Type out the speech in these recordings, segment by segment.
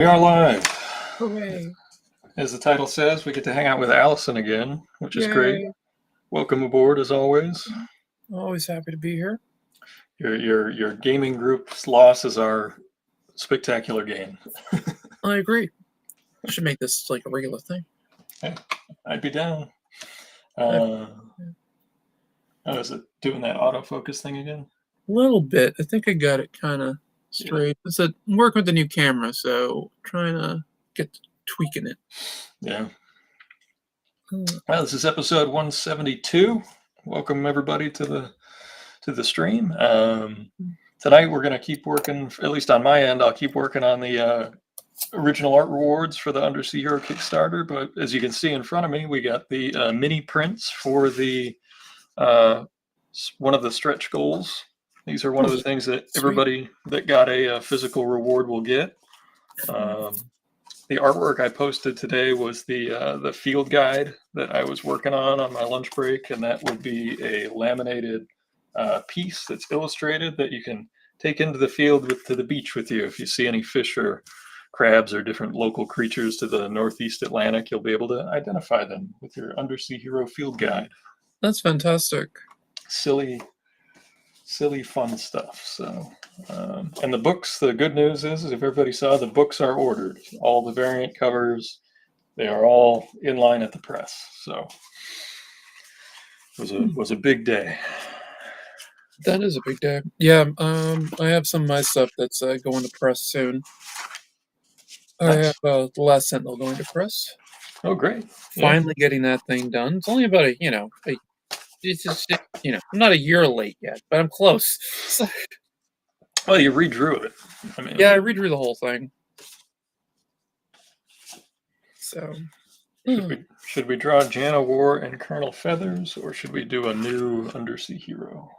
We are live. Hooray. As the title says, we get to hang out with Alison again, which is great. Yay. Welcome aboard, as always. Always happy to be here. Your gaming group's loss is our spectacular gain. I agree. I should make this like a regular thing. Hey, I'd be down. Yeah. Is it doing that autofocus thing again? A little bit. I think I got it kind of straight. It's a work with the new camera, so trying to get tweaking it. Yeah. Well, this is episode 172. Welcome everybody to the stream. Tonight we're going to keep working, at least on my end, I'll keep working on the original art rewards for the Undersea Hero Kickstarter. But as you can see in front of me, we got the mini prints for the one of the stretch goals. These are one of the things that everybody that got a physical reward will get. The artwork I posted today was the field guide that I was working on my lunch break, and that will be a laminated piece that's illustrated that you can take into the field to the beach with you. If you see any fish or crabs or different local creatures to the Northeast Atlantic, you'll be able to identify them with your Undersea Hero field guide. That's fantastic. Silly fun stuff. So and the books, the good news is if everybody saw, the books are ordered. All the variant covers, they are all in line at the press. So it was a big day. That is a big day. Yeah, I have some of my stuff that's going to press soon. Nice. I have the last Sentinel going to press. Oh, great. Finally getting that thing done. It's only about it's just, I'm not a year late yet, but I'm close. So, well, you redrew it. Yeah, I redrew the whole thing. So, should we draw Jana War and Colonel Feathers, or should we do a new Undersea Hero?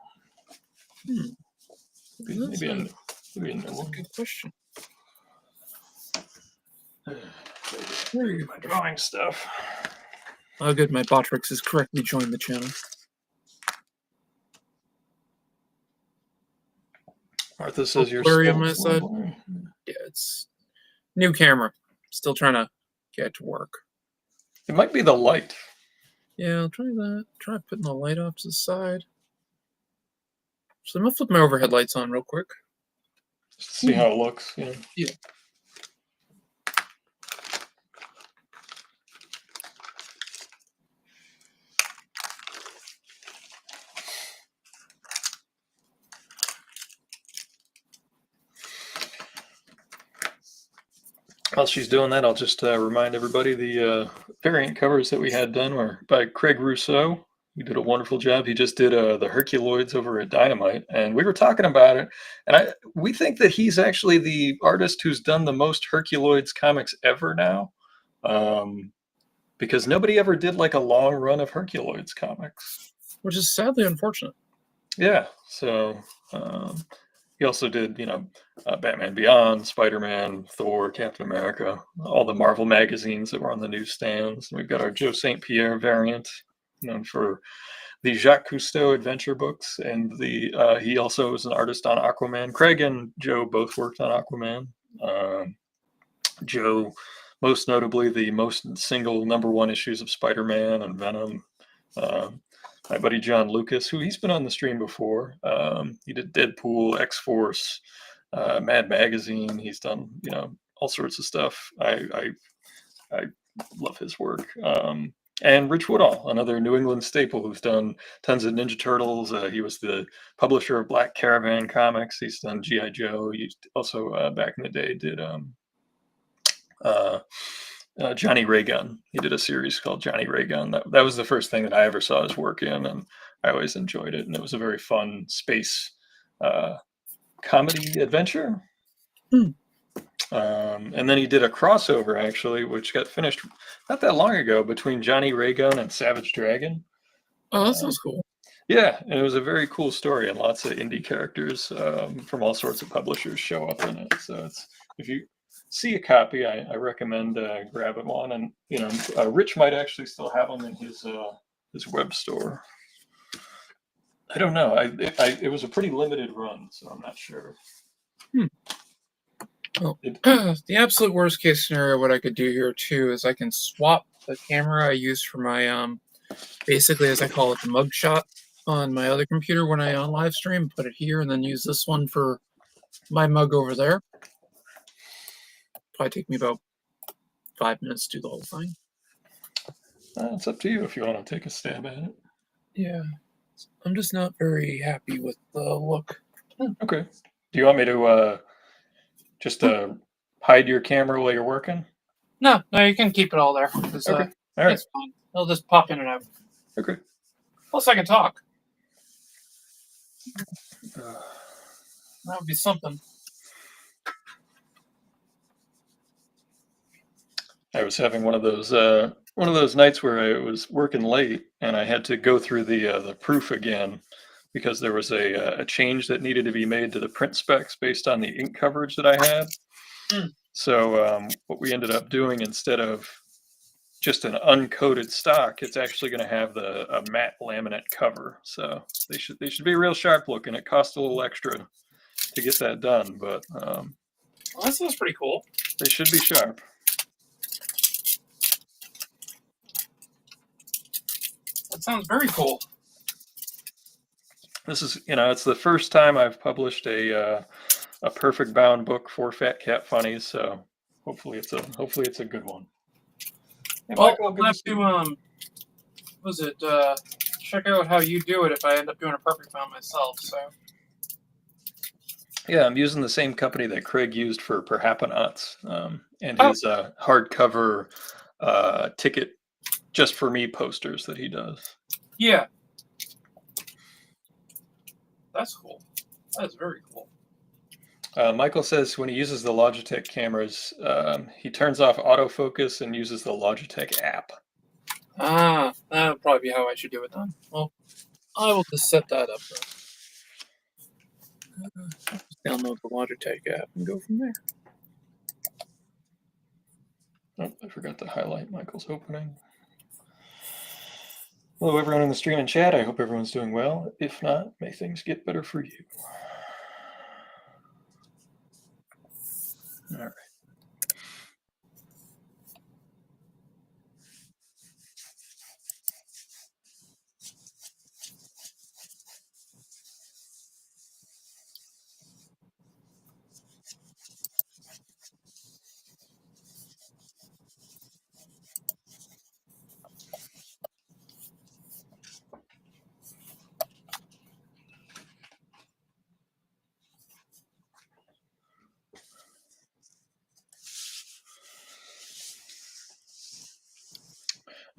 Maybe a new one. Good question. Where are my drawing stuff? Oh, good. My Botrix has correctly joined the channel. Martha says you're still on my side. Yeah, it's new camera. Still trying to get it to work. It might be the light. Yeah, I'll try that. Try putting the light off to the side. So I'm gonna flip my overhead lights on real quick. Just to see how it looks. Yeah. While she's doing that, I'll just remind everybody the variant covers that we had done were by Craig Rousseau. He did a wonderful job. He just did the Herculoids over at Dynamite, and we were talking about it. And we think that he's actually the artist who's done the most Herculoids comics ever now, because nobody ever did like a long run of Herculoids comics, which is sadly unfortunate. Yeah. So. He also did, Batman Beyond, Spider-Man, Thor, Captain America, all the Marvel magazines that were on the newsstands. We've got our Joe St. Pierre variant, known for the Jacques Cousteau adventure books, and he also was an artist on Aquaman. Craig and Joe both worked on Aquaman. Joe, most notably, the most single #1 issues of Spider-Man and Venom. My buddy John Lucas, who he's been on the stream before. He did Deadpool, X-Force, Mad Magazine. He's done, all sorts of stuff. I love his work. And Rich Woodall, another New England staple who's done tons of Ninja Turtles. He was the publisher of Black Caravan Comics. He's done G.I. Joe. He also, back in the day, did Johnny Raygun. He did a series called Johnny Raygun. That was the first thing that I ever saw his work in, and I always enjoyed it. And it was a very fun space comedy adventure. And then he did a crossover, actually, which got finished not that long ago, between Johnny Raygun and Savage Dragon. Oh, that sounds cool. Yeah, and it was a very cool story, and lots of indie characters from all sorts of publishers show up in it. So if you see a copy, I recommend grabbing one. And Rich might actually still have them in his web store. I don't know. It was a pretty limited run, so I'm not sure. Well, the absolute worst case scenario, what I could do here too, is I can swap the camera I use for my basically, as I call it, the mug shot on my other computer when I on live stream, put it here, and then use this one for my mug over there. Probably take me about 5 minutes to do the whole thing. It's up to you if you want to take a stab at it. Yeah, I'm just not very happy with the look. Okay. Do you want me to just hide your camera while you're working? No, you can keep it all there. Okay. All right. It's fine. It'll just pop in and out. Okay. Plus, I can talk. Uh, That would be something. I was having one of those nights where I was working late and I had to go through the proof again because there was a change that needed to be made to the print specs based on the ink coverage that I had. So what we ended up doing, instead of just an uncoated stock, it's actually going to have a matte laminate cover. So they should be real sharp looking. It cost a little extra to get that done, but Well, that sounds pretty cool. they should be sharp. That sounds very cool. This is, it's the first time I've published a perfect bound book for Fat Cat Funnies, so hopefully it's a good one. Hey, well, I'll have to check out how you do it if I end up doing a perfect bound myself. So yeah, I'm using the same company that Craig used for Perhapanauts, and his hardcover ticket just for me posters that he does. Yeah, that's cool. That's very cool. Michael says when he uses the Logitech cameras, he turns off autofocus and uses the Logitech app. That'll probably be how I should do it then. Well, I will just set that up then. Just download the Logitech app and go from there. Oh, I forgot to highlight Michael's opening. Hello, everyone in the stream and chat. I hope everyone's doing well. If not, may things get better for you. All right.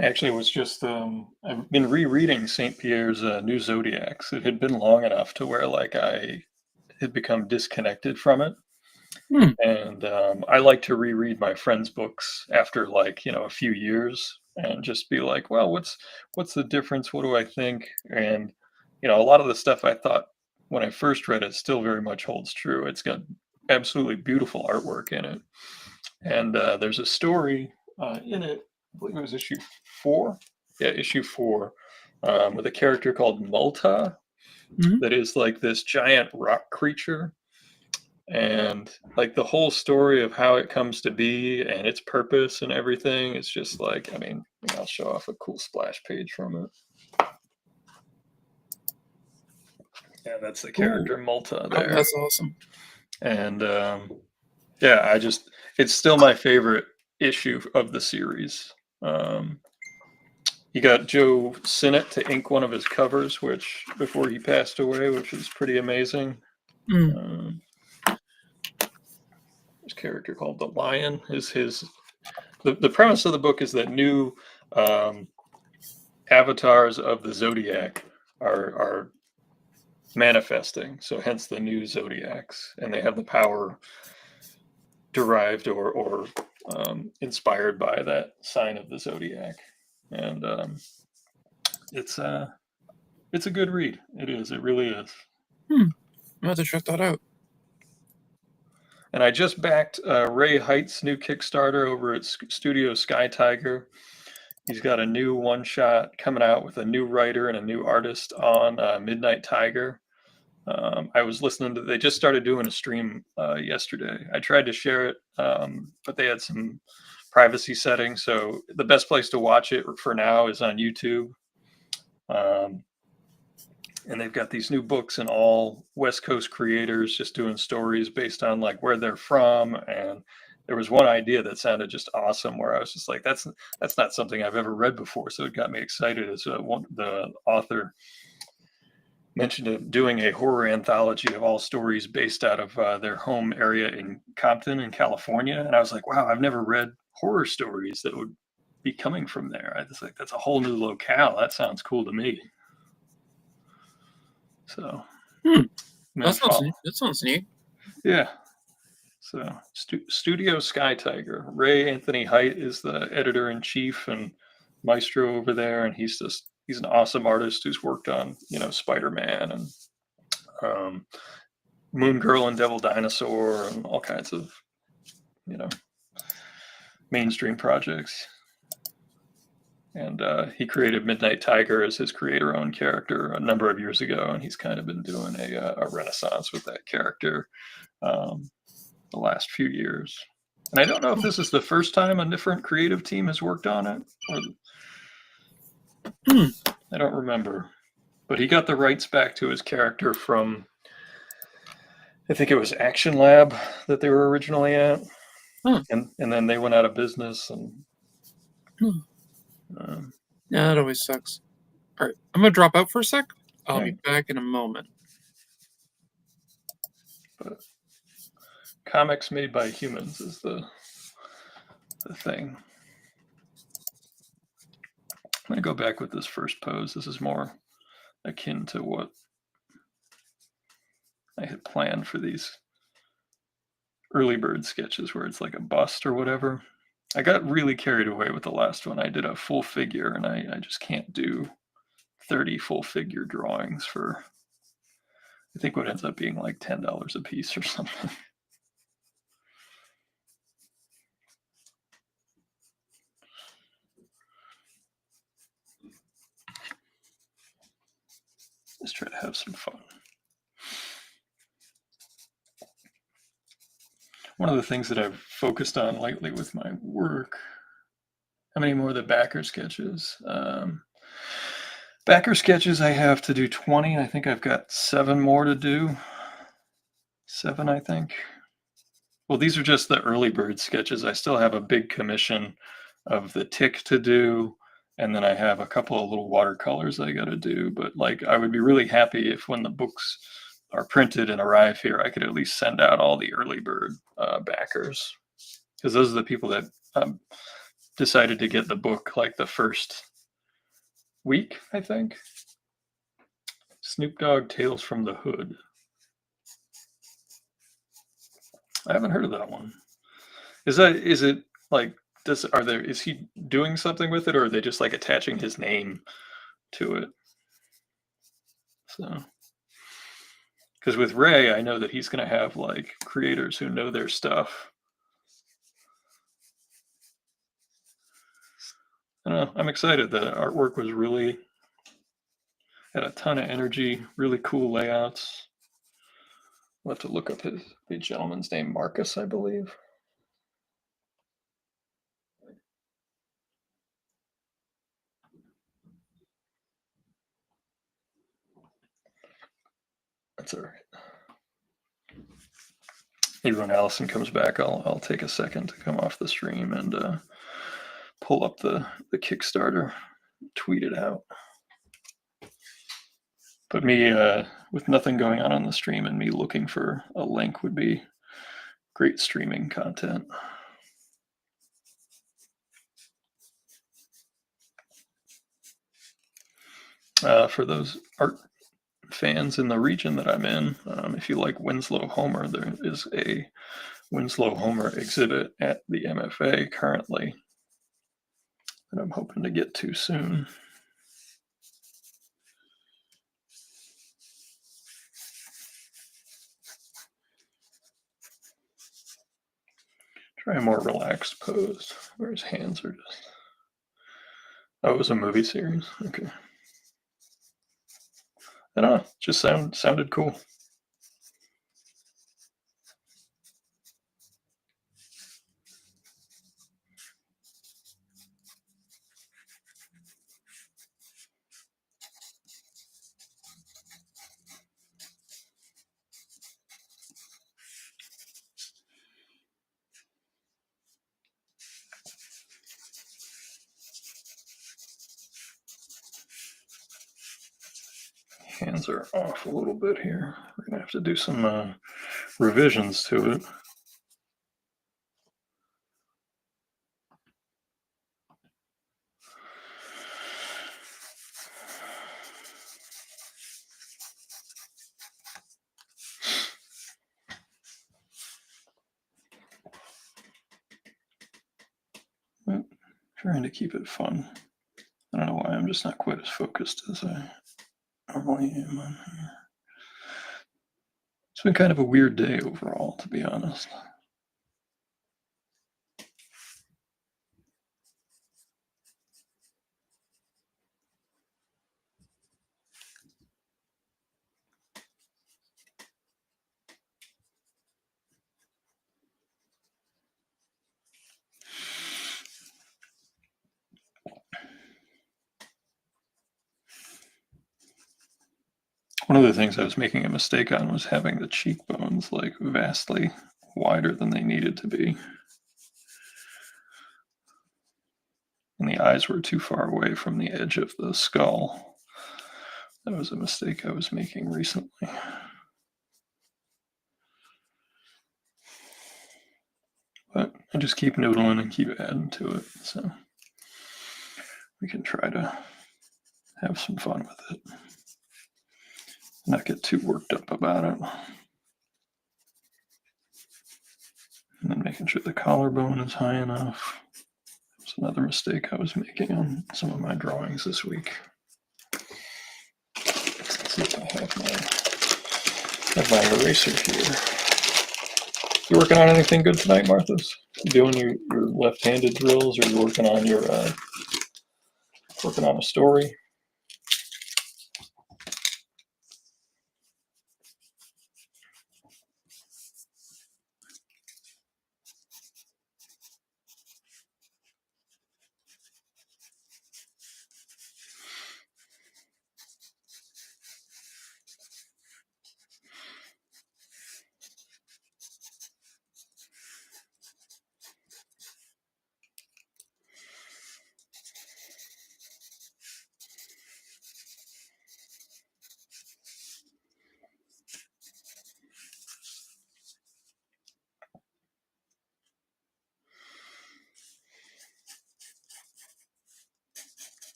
Actually, it was just I've been rereading Saint Pierre's New Zodiacs. It had been long enough to where I had become disconnected from it, and I like to reread my friends' books after a few years and just be like, well, what's the difference? What do I think? And a lot of the stuff I thought when I first read it still very much holds true. It's got absolutely beautiful artwork in it, and there's a story in it. I believe it was issue 4. Yeah, issue 4, with a character called Multa that is like this giant rock creature. And the whole story of how it comes to be and its purpose and everything is just I'll show off a cool splash page from it. Yeah, that's the character Multa there. Oh, that's awesome. And yeah, it's still my favorite issue of the series. He got Joe Sinnott to ink one of his covers, before he passed away, which is pretty amazing. This character called the Lion is the premise of the book is that new avatars of the Zodiac are manifesting, so hence the new Zodiacs, and they have the power derived or inspired by that sign of the Zodiac. And it's a good read. It is. It really is. I'm have to check that out. And I just backed Ray Height's new Kickstarter over at Studio Sky Tiger. He's got a new one-shot coming out with a new writer and a new artist on Midnight Tiger. I was listening to. They just started doing a stream yesterday. I tried to share it, but they had some privacy settings. So the best place to watch it for now is on YouTube. And they've got these new books and all West Coast creators just doing stories based on like where they're from. And there was one idea that sounded just awesome where I was just like, that's not something I've ever read before. So it got me excited as the author mentioned doing a horror anthology of all stories based out of their home area in Compton in California. And I was like, wow, I've never read horror stories that would be coming from there. I was like, that's a whole new locale. That sounds cool to me. So that sounds neat. Yeah. So Studio Sky Tiger. Ray Anthony Height is the editor in chief and maestro over there, and he's an awesome artist who's worked on Spider-Man and Moon Girl and Devil Dinosaur and all kinds of mainstream projects. And he created Midnight Tiger as his creator-owned character a number of years ago, and he's kind of been doing a renaissance with that character the last few years. And I don't know if this is the first time a different creative team has worked on it, or I don't remember. But he got the rights back to his character from, I think it was Action Lab that they were originally at, and then they went out of business. And yeah, that always sucks. All right, I'm gonna drop out for a sec. I'll be back in a moment. But comics made by humans is the thing. I'm gonna go back with this first pose. This is more akin to what I had planned for these early bird sketches, where it's like a bust or whatever. I got really carried away with the last one. I did a full figure, and I just can't do 30 full figure drawings for, I think what ends up being like $10 a piece or something. Just try to have some fun. One of the things that I've focused on lately with my work, how many more of the backer sketches? Backer sketches, I have to do 20. I think I've got 7 more to do. 7, I think. Well, these are just the early bird sketches. I still have a big commission of the tick to do. And then I have a couple of little watercolors I got to do. But like, I would be really happy if when the books are printed and arrive here, I could at least send out all the early bird backers. Because those are the people that decided to get the book like the first week, I think. Snoop Dogg Tales from the Hood. I haven't heard of that one. Is it like, is he doing something with it, or are they just like attaching his name to it? So, because with Ray, I know that he's going to have like creators who know their stuff. I don't know. I'm excited. The artwork was really had a ton of energy, really cool layouts. I'll have to look up the gentleman's name, Marcus, I believe. That's all right. Maybe when Alison comes back, I'll take a second to come off the stream and pull up the Kickstarter, tweet it out. But me, with nothing going on the stream, and me looking for a link would be great streaming content. For those art fans in the region that I'm in, if you like Winslow Homer, there is a Winslow Homer exhibit at the MFA currently that I'm hoping to get to soon. Try a more relaxed pose where his hands are just. Oh, it was a movie series? Okay. I don't know, just sounded cool. hands are off a little bit here. We're going to have to do some revisions to it. But trying to keep it fun. I don't know why I'm just not quite as focused as I normally am on here. It's been kind of a weird day overall, to be honest. One of the things I was making a mistake on was having the cheekbones like vastly wider than they needed to be. And the eyes were too far away from the edge of the skull. That was a mistake I was making recently. But I just keep noodling and keep adding to it, so we can try to have some fun with it. Not get too worked up about it. And then making sure the collarbone is high enough. That's another mistake I was making on some of my drawings this week. Let's see if I have my eraser here. You working on anything good tonight, Martha's? You doing your left-handed drills, or you working on your working on a story?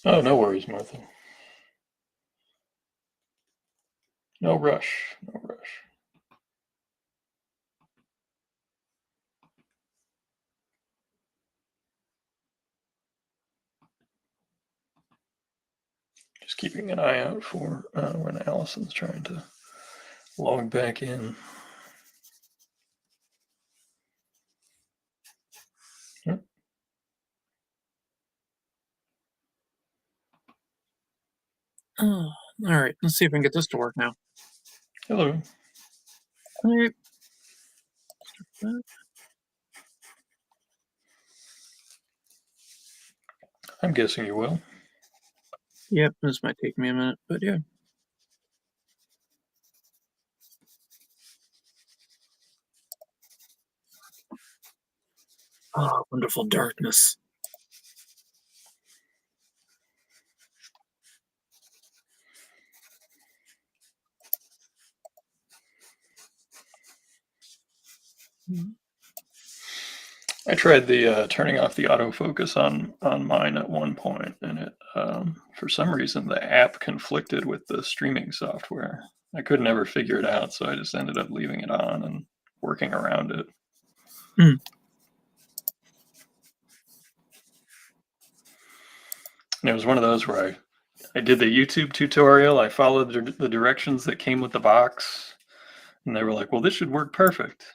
Oh, no worries, Martha. No rush, no rush. Just keeping an eye out for when Allison's trying to log back in. Yep. Oh, all right. Let's see if we can get this to work now. Hello. All right. I'm guessing you will. Yep, this might take me a minute, but yeah. Oh, wonderful darkness. I tried the turning off the autofocus on mine at one point, and it for some reason the app conflicted with the streaming software. I could never figure it out, so I just ended up leaving it on and working around it. Hmm. And it was one of those where I did the YouTube tutorial. I followed the directions that came with the box, and they were like, "Well, this should work perfect."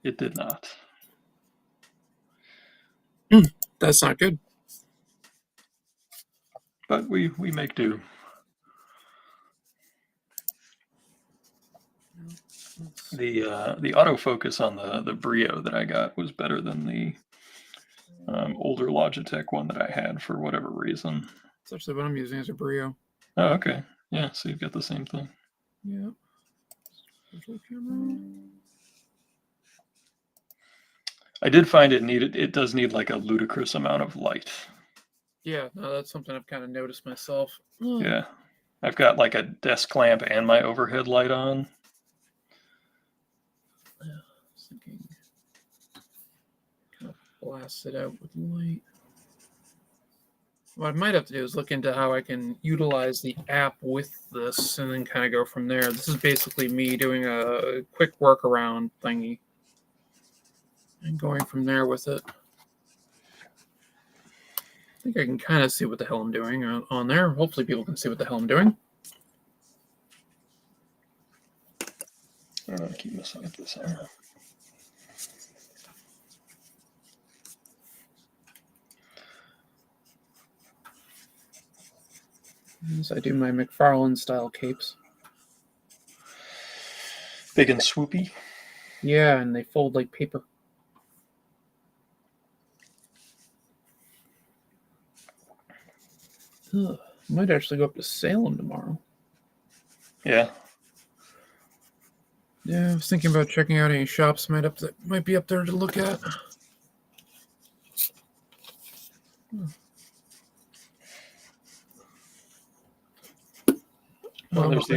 It did not. That's not good. But we make do. The autofocus on the Brio that I got was better than the older Logitech one that I had for whatever reason. That's actually what I'm using as a Brio. Oh, okay. Yeah, so you've got the same thing. Yeah. Virtual camera. I did find it does need like a ludicrous amount of light. Yeah, no, that's something I've kind of noticed myself. Yeah. I've got like a desk lamp and my overhead light on. Yeah, I was thinking kind of blast it out with light. What I might have to do is look into how I can utilize the app with this and then kind of go from there. This is basically me doing a quick workaround thingy and going from there with it. I think I can kind of see what the hell I'm doing on there. Hopefully people can see what the hell I'm doing. I don't know, I keep messing with this arrow. As I do my McFarlane style capes. Big and swoopy. Yeah, and they fold like paper. Ugh, might actually go up to Salem tomorrow. Yeah. Yeah, I was thinking about checking out any shops might be up there to look at. Well, there's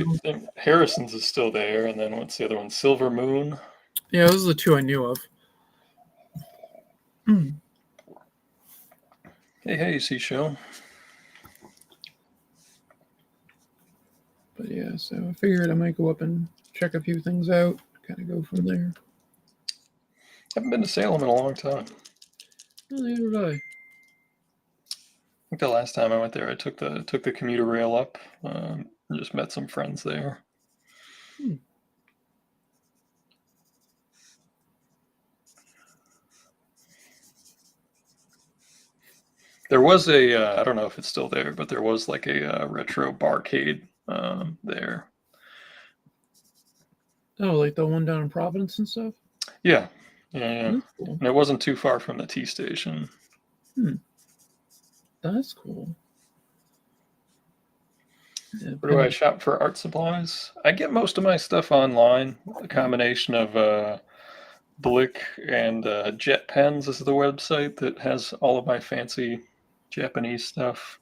Harrison's is still there, and then what's the other one? Silver Moon. Yeah, those are the two I knew of. Hey, Seashell. But yeah, so I figured I might go up and check a few things out, kind of go from there. Haven't been to Salem in a long time. Oh, neither did I. I think the last time I went there, I took the commuter rail up. And just met some friends there. There was I don't know if it's still there, but there was like a retro barcade there. Oh, like the one down in Providence and stuff? Yeah. Yeah. That's cool. And it wasn't too far from the T station. That's cool. Yeah, Where do I shop for art supplies? I get most of my stuff online. A combination of Blick and Jet Pens is the website that has all of my fancy Japanese stuff.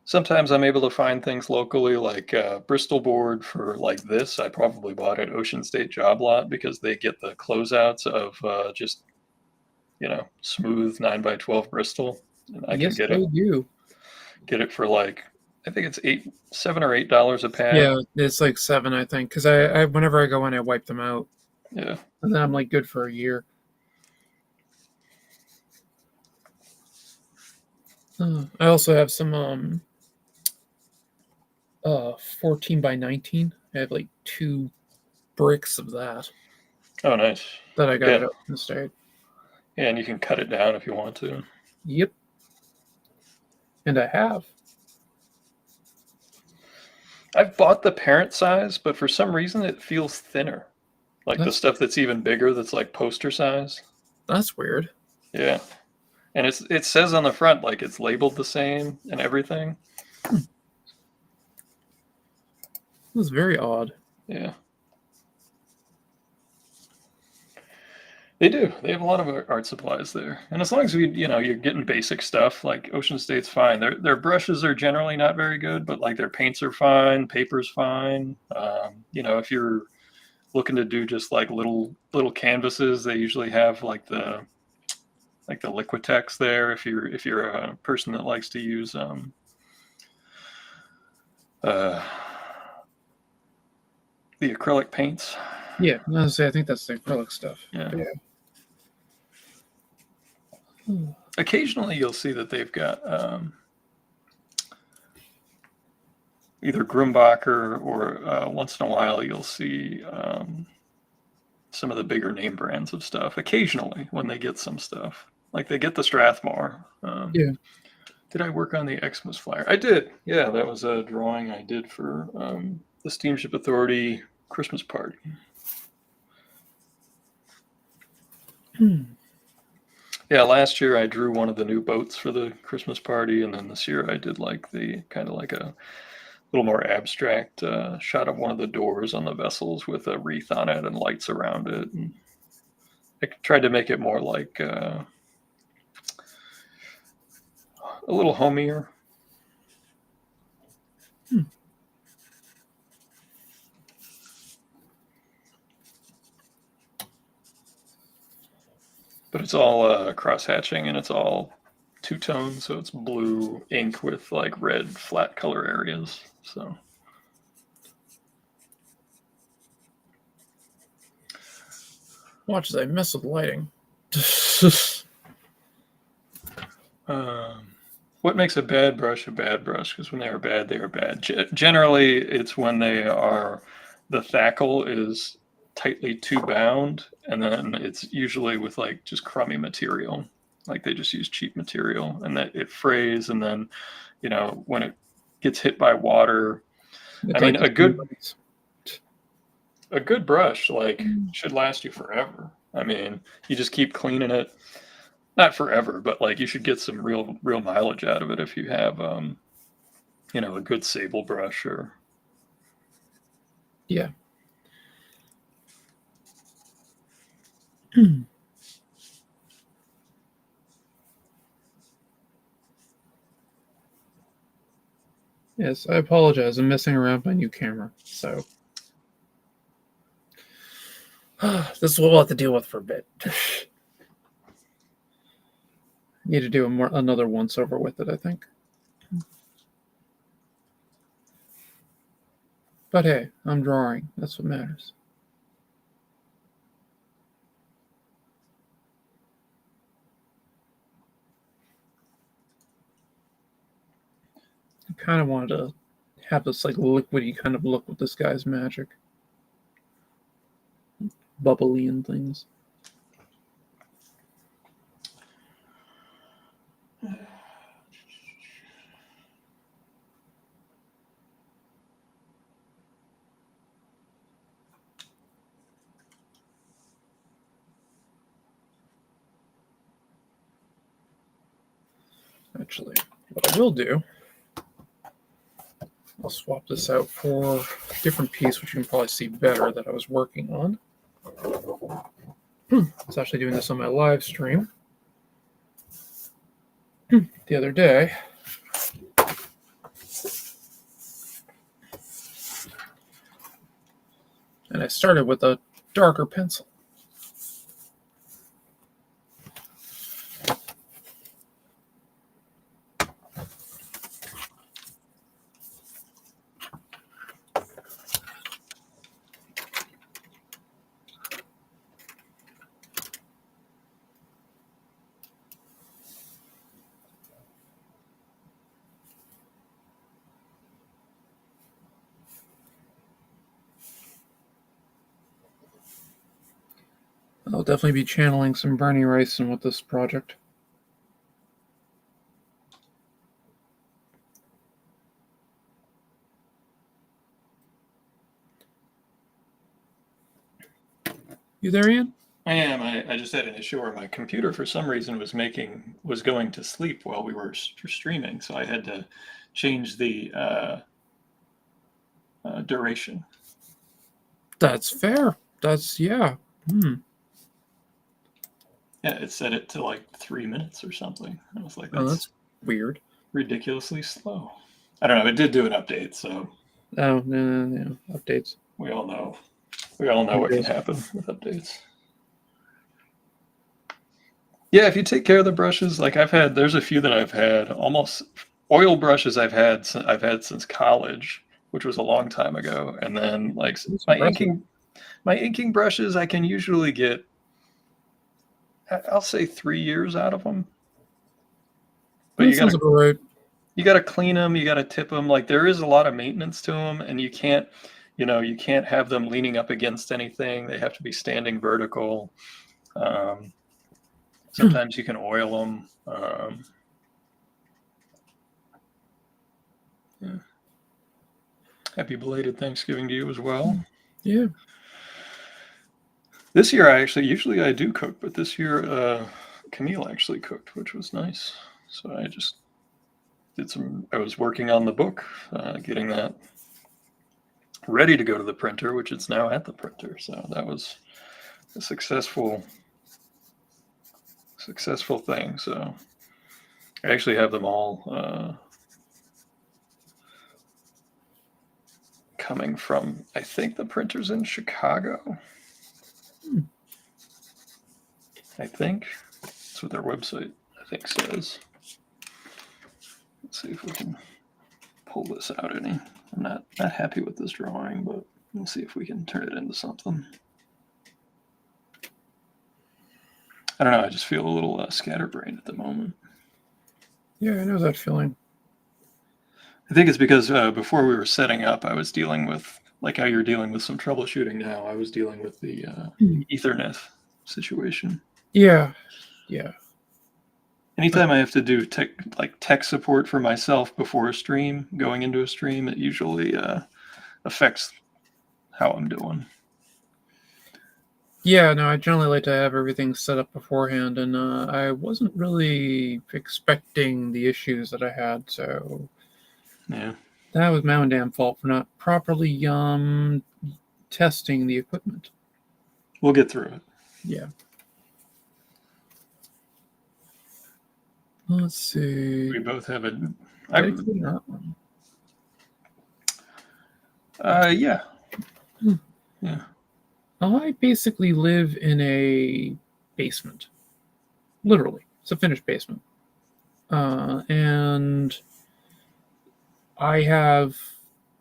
Sometimes I'm able to find things locally, like Bristol board for like this. I probably bought at Ocean State Job Lot because they get the closeouts of just smooth 9x12 Bristol, and I can get it for like I think it's $7 or $8 a pad. Yeah, it's like 7, I think, because I whenever I go in, I wipe them out. Yeah, and then I'm like good for a year. I also have some 14 by 19. I have like 2 bricks of that. Oh, nice. That I got it up in the state. Yeah, and you can cut it down if you want to. Yep. And I have. I've bought the parent size, but for some reason it feels thinner. Like the stuff that's even bigger, that's like poster size. That's weird. Yeah. And it says on the front like it's labeled the same and everything. That's very odd. Yeah. They do. They have a lot of art supplies there. And as long as you're getting basic stuff, like Ocean State's fine. Their brushes are generally not very good, but like their paints are fine, paper's fine. If you're looking to do just like little canvases, they usually have like the Liquitex there if you're a person that likes to use the acrylic paints. Yeah, I think that's the acrylic stuff. Yeah. Occasionally you'll see that they've got either Grumbacher or once in a while you'll see some of the bigger name brands of stuff. Occasionally when they get some stuff. Like they get the Strathmore. Yeah. Did I work on the Xmas flyer? I did. Yeah, that was a drawing I did for the Steamship Authority Christmas party. Yeah, last year I drew one of the new boats for the Christmas party, and then this year I did like the kind of like a little more abstract shot of one of the doors on the vessels with a wreath on it and lights around it. And I tried to make it more like a little homier. But it's all cross hatching and it's all two-tone, so it's blue ink with like red flat color areas. So Watch as I mess with lighting. What makes a bad brush? Because when they are bad, they are bad. Generally, it's when the thackle is tightly two bound, and then it's usually with like just crummy material, like they just use cheap material, and that it frays, and then when it gets hit by water. I mean, a good brush like should last you forever. I mean, you just keep cleaning it. Not forever, but like you should get some real mileage out of it if you have a good sable brush or Yeah. Yes, I apologize. I'm messing around with my new camera, so this is what we'll have to deal with for a bit. Need to do another once over with it, I think. But hey, I'm drawing. That's what matters. I kind of wanted to have this like liquidy kind of look with this guy's magic. Bubbly and things. Actually, what I will do, I'll swap this out for a different piece, which you can probably see better, that I was working on. I was actually doing this on my live stream the other day. And I started with a darker pencil. I'll definitely be channeling some Bernie Ricin with this project. You there, Ian? I am. I just had an issue where my computer, for some reason, was going to sleep while we were streaming, so I had to change the duration. That's fair. Yeah. Yeah, it set it to like 3 minutes or something. I was like, that's weird. Ridiculously slow. I don't know. It did do an update, so. Oh, no. Updates. We all know what can happen with updates. Yeah, if you take care of the brushes, like there's a few that I've had almost oil brushes I've had since college, which was a long time ago, and then like my inking brushes I can usually get, I'll say 3 years out of them. But you got to clean them, you got to tip them. Like there is a lot of maintenance to them, and you can't have them leaning up against anything. They have to be standing vertical. Sometimes you can oil them. Yeah. Happy belated Thanksgiving to you as well. Yeah. This year, usually I do cook, but this year Camille actually cooked, which was nice. So I just did some. I was working on the book, getting that ready to go to the printer, which it's now at the printer. So that was a successful thing. So I actually have them all coming from, I think the printer's in Chicago. I think that's what their website, I think, says. Let's see if we can pull this out any. I'm not happy with this drawing, but we'll see if we can turn it into something. I don't know. I just feel a little scatterbrained at the moment. Yeah, I know that feeling. I think it's because before we were setting up, I was dealing with, like how you're dealing with some troubleshooting now, I was dealing with the Ethernet situation. Yeah. Anytime I have to do tech support for myself before a stream, going into a stream, it usually affects how I'm doing. Yeah, no, I generally like to have everything set up beforehand, and I wasn't really expecting the issues that I had, so yeah, that was my own damn fault for not properly testing the equipment. We'll get through it. Yeah. Let's see. We both have it. That one. Yeah. Yeah. I basically live in a basement. Literally. It's a finished basement. And I have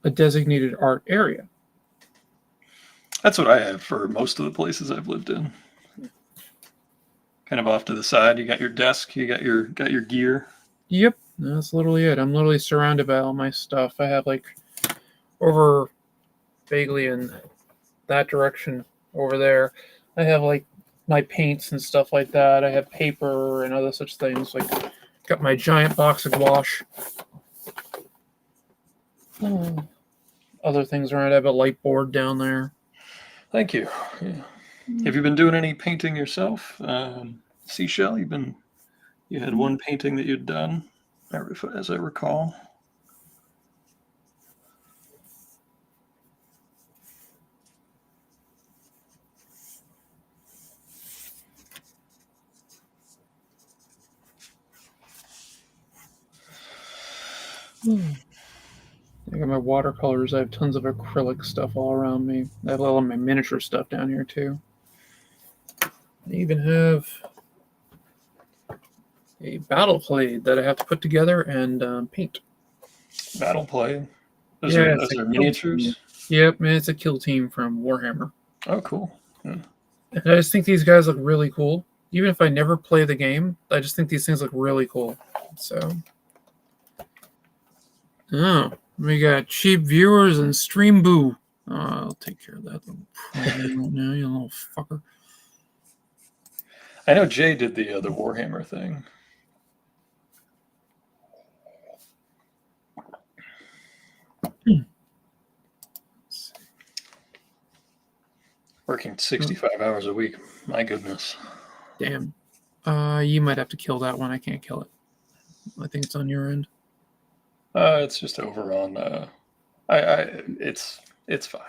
a designated art area. That's what I have for most of the places I've lived in. Kind of off to the side, you got your desk, you got your gear. Yep, that's literally it. I'm literally surrounded by all my stuff. I have over vaguely in that direction over there. I have my paints and stuff like that. I have paper and other such things. Got my giant box of gouache. Other things around. I have a light board down there. Thank you. Yeah. Have you been doing any painting yourself? Seashell, you had one painting that you'd done, as I recall. I got my watercolors. I have tons of acrylic stuff all around me. I have all of my miniature stuff down here too. I even have a battle plate that I have to put together and paint. Battle plate? Those Yeah, are miniatures? Yep, man, it's a kill team from Warhammer. Oh, cool. Yeah. And I just think these guys look really cool. Even if I never play the game, I just think these things look really cool. So, we got cheap viewers and stream boo. I'll take care of that little problem right now, you little fucker. I know Jay did the Warhammer thing. Working 65 hours a week. My goodness. Damn. You might have to kill that one. I can't kill it. I think it's on your end. It's just over on. It's fine.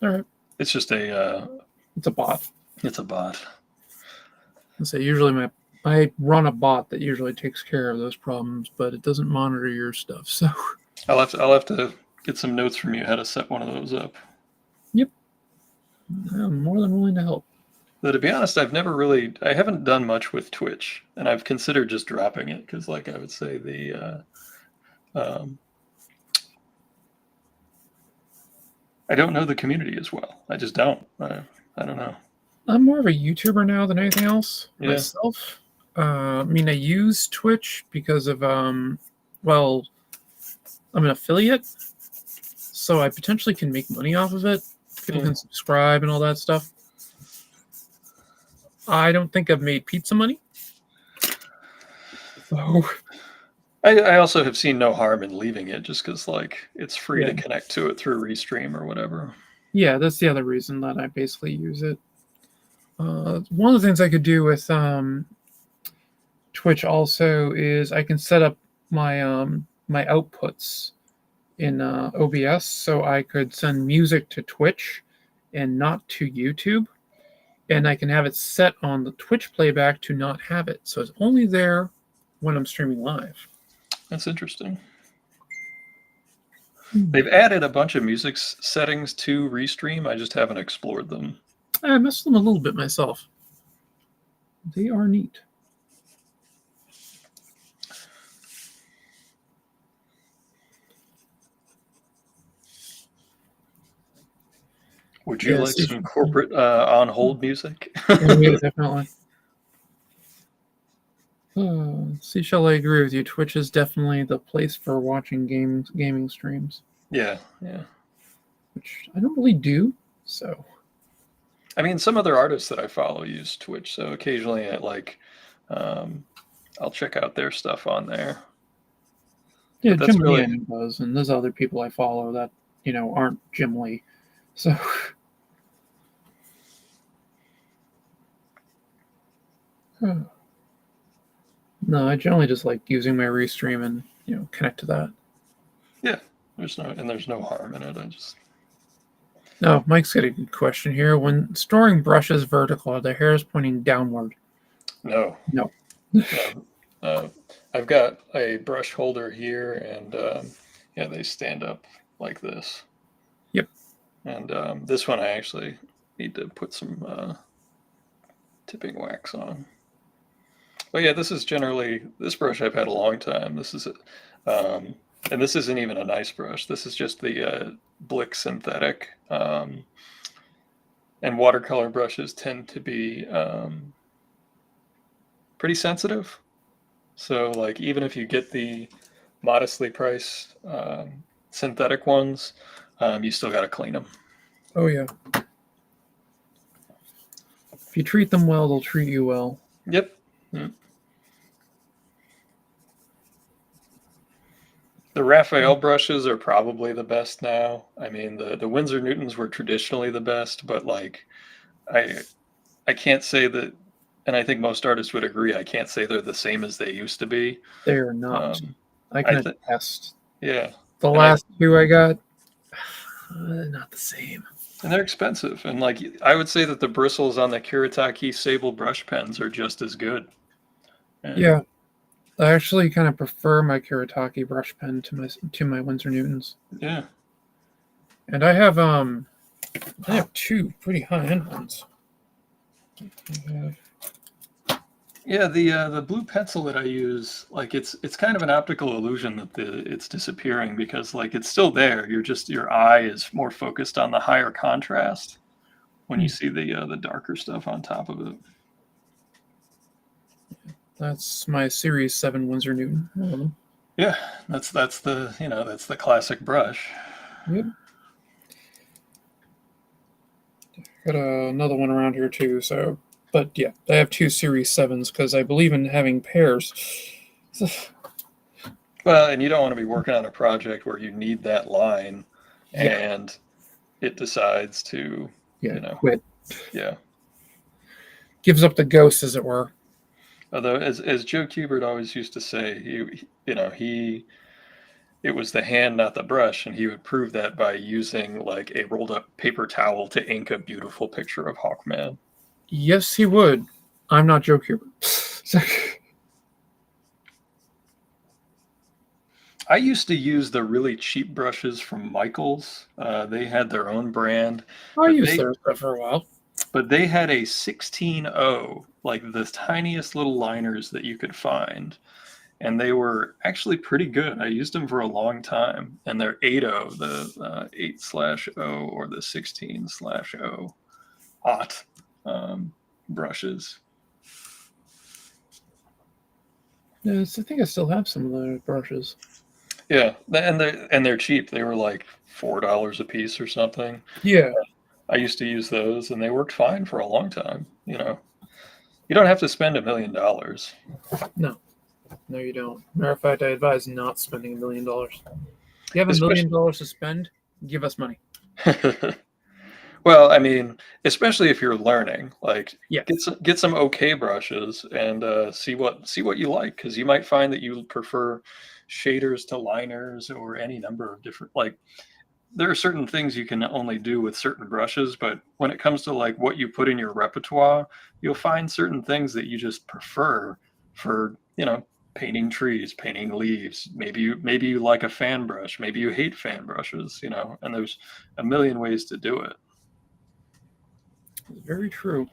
All right. It's just a. It's a bot. It's a bot. So usually I run a bot that usually takes care of those problems, but it doesn't monitor your stuff. So I'll have to get some notes from you how to set one of those up. Yep. I'm more than willing to help. Though to be honest, I haven't done much with Twitch, and I've considered just dropping it because, like I would say, I don't know the community as well. I just don't. I don't know. I'm more of a YouTuber now than anything else myself. I use Twitch because of I'm an affiliate, so I potentially can make money off of it. People can subscribe and all that stuff. I don't think I've made pizza money. So I also have seen no harm in leaving it just because it's free to connect to it through Restream or whatever. Yeah, that's the other reason that I basically use it. One of the things I could do with Twitch also is I can set up my my outputs in OBS, so I could send music to Twitch and not to YouTube, and I can have it set on the Twitch playback to not have it, so it's only there when I'm streaming live. That's interesting. They've added a bunch of music settings to Restream. I just haven't explored them. I messed them a little bit myself. They are neat. Would you like some corporate on-hold music? Yeah, definitely. Seashell, I agree with you. Twitch is definitely the place for watching gaming streams. Yeah. Which I don't really do, so. I mean, some other artists that I follow use Twitch, so occasionally I'll check out their stuff on there. Yeah, Jim Lee does, and there's other people I follow that, aren't Jim Lee. So. No, I generally just like using my Restream and connect to that. Yeah, there's no harm in it. No, Mike's got a good question here. When storing brushes vertical, are the hairs pointing downward? No. I've got a brush holder here, and they stand up like this. Yep. And this one I actually need to put some tipping wax on. But yeah, this brush I've had a long time. This is and this isn't even a nice brush. This is just the Blick synthetic. And watercolor brushes tend to be pretty sensitive. So like even if you get the modestly priced synthetic ones, you still got to clean them. Oh yeah. If you treat them well, they'll treat you well. Yep. Mm. The Raphael brushes are probably the best now. I mean, the Winsor Newtons were traditionally the best, but like I can't say that, and I think most artists would agree, I can't say they're the same as they used to be. They are not. I can attest. Yeah. The last two I got, not the same. And they're expensive. And like I would say that the bristles on the Kuretake Sable brush pens are just as good. Yeah. I actually kind of prefer my Kuretake brush pen to my Winsor Newtons. Yeah. And I have two pretty high-end ones. Yeah, the blue pencil that I use, like it's kind of an optical illusion that it's disappearing because like it's still there. Your eye is more focused on the higher contrast when you see the darker stuff on top of it. That's my Series 7 Winsor Newton. Yeah, that's the classic brush. Yep. Got another one around here too, so. But yeah, I have two Series 7s because I believe in having pairs. Well, and you don't want to be working on a project where you need that line and it decides to, quit. Yeah. Gives up the ghost, as it were. Although, as Joe Kubert always used to say, it was the hand, not the brush, and he would prove that by using like a rolled up paper towel to ink a beautiful picture of Hawkman. Yes, he would. I'm not Joe Kubert. I used to use the really cheap brushes from Michaels. They had their own brand. I used their stuff for a while. But they had a 16.0, like the tiniest little liners that you could find. And they were actually pretty good. I used them for a long time. And they're 8.0, the 8/0 or the 16/0 hot brushes. Yes, I think I still have some of those brushes. Yeah, and they're cheap. They were like $4 a piece or something. Yeah. I used to use those, and they worked fine for a long time. You don't have to spend $1 million. No, you don't. Matter of fact, I advise not spending $1 million. If you have $1 million to spend, give us money. Well, Well, I mean, especially if you're learning, like Yes. get some okay brushes and see what you like, because you might find that you prefer shaders to liners or any number of different like there are certain things you can only do with certain brushes, but when it comes to like what you put in your repertoire, you'll find certain things that you just prefer for, painting trees, painting leaves. Maybe you like a fan brush, maybe you hate fan brushes, and there's a million ways to do it. Very true.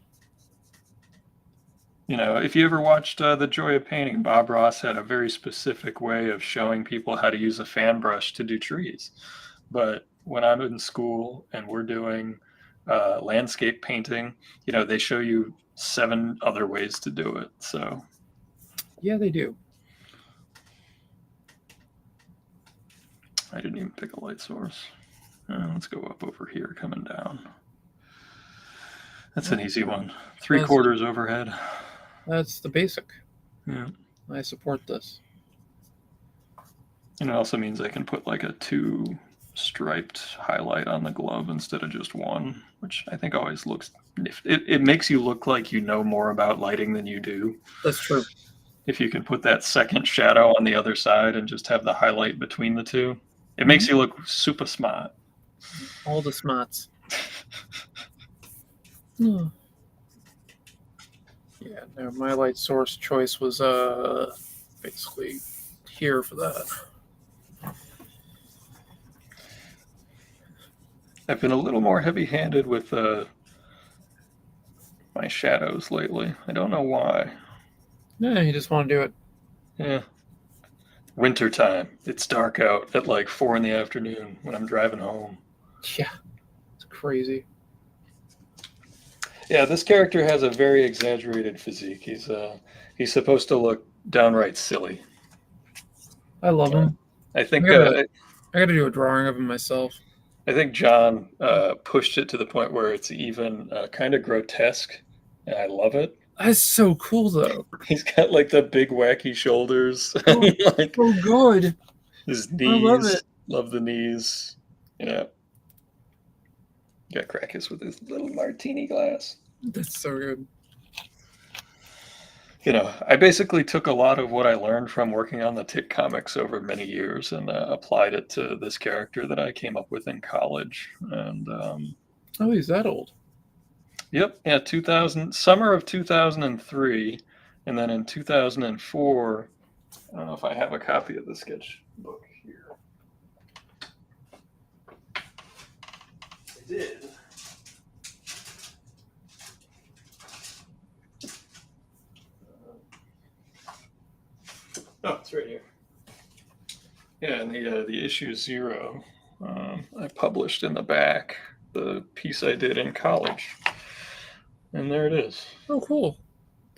If you ever watched The Joy of Painting, Bob Ross had a very specific way of showing people how to use a fan brush to do trees. But when I'm in school and we're doing landscape painting, they show you 7 other ways to do it. So Yeah, they do. I didn't even pick a light source. Let's go up over here, coming down. That's an easy one. 3/4 overhead. That's the basic. Yeah. I support this. And it also means I can put like a 2 striped highlight on the glove instead of just 1, which I think always looks it makes you look like you know more about lighting than you do. That's true. If you can put that second shadow on the other side and just have the highlight between the two, it makes you look super smart. All the smarts. Yeah, no, my light source choice was basically here for that. I've been a little more heavy-handed with my shadows lately. I don't know why. Yeah, you just want to do it. Yeah. Winter time. It's dark out at like 4 in the afternoon when I'm driving home. Yeah, it's crazy. Yeah, this character has a very exaggerated physique. He's supposed to look downright silly. I love him. I think I gotta do a drawing of him myself. I think John pushed it to the point where it's even kind of grotesque, and I love it. That's so cool, though. He's got like the big wacky shoulders, Oh, like so good. his I love knees. it. Love the knees. Yeah. Got Crackus with his little martini glass. That's so good. I basically took a lot of what I learned from working on the Tick comics over many years and applied it to this character that I came up with in college. And Oh, he's that old. yep, yeah, summer of 2003, and then in 2004, I don't know if I have a copy of the sketchbook here. I did. Oh, it's right here. Yeah, and the issue 0, I published in the back the piece I did in college, and there it is. Oh, cool.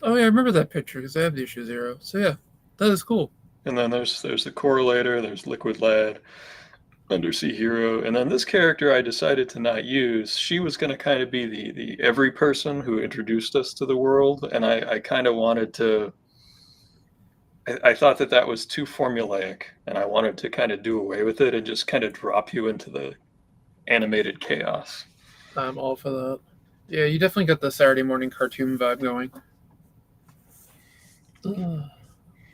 Oh, yeah, I remember that picture because I have the issue 0. So yeah, that is cool. And then there's the correlator, there's Liquid Lead, Undersea Hero, and then this character I decided to not use. She was going to kind of be the every person who introduced us to the world, and I kind of wanted to. I thought that was too formulaic, and I wanted to kind of do away with it and just kind of drop you into the animated chaos. I'm all for that. Yeah, you definitely got the Saturday morning cartoon vibe going.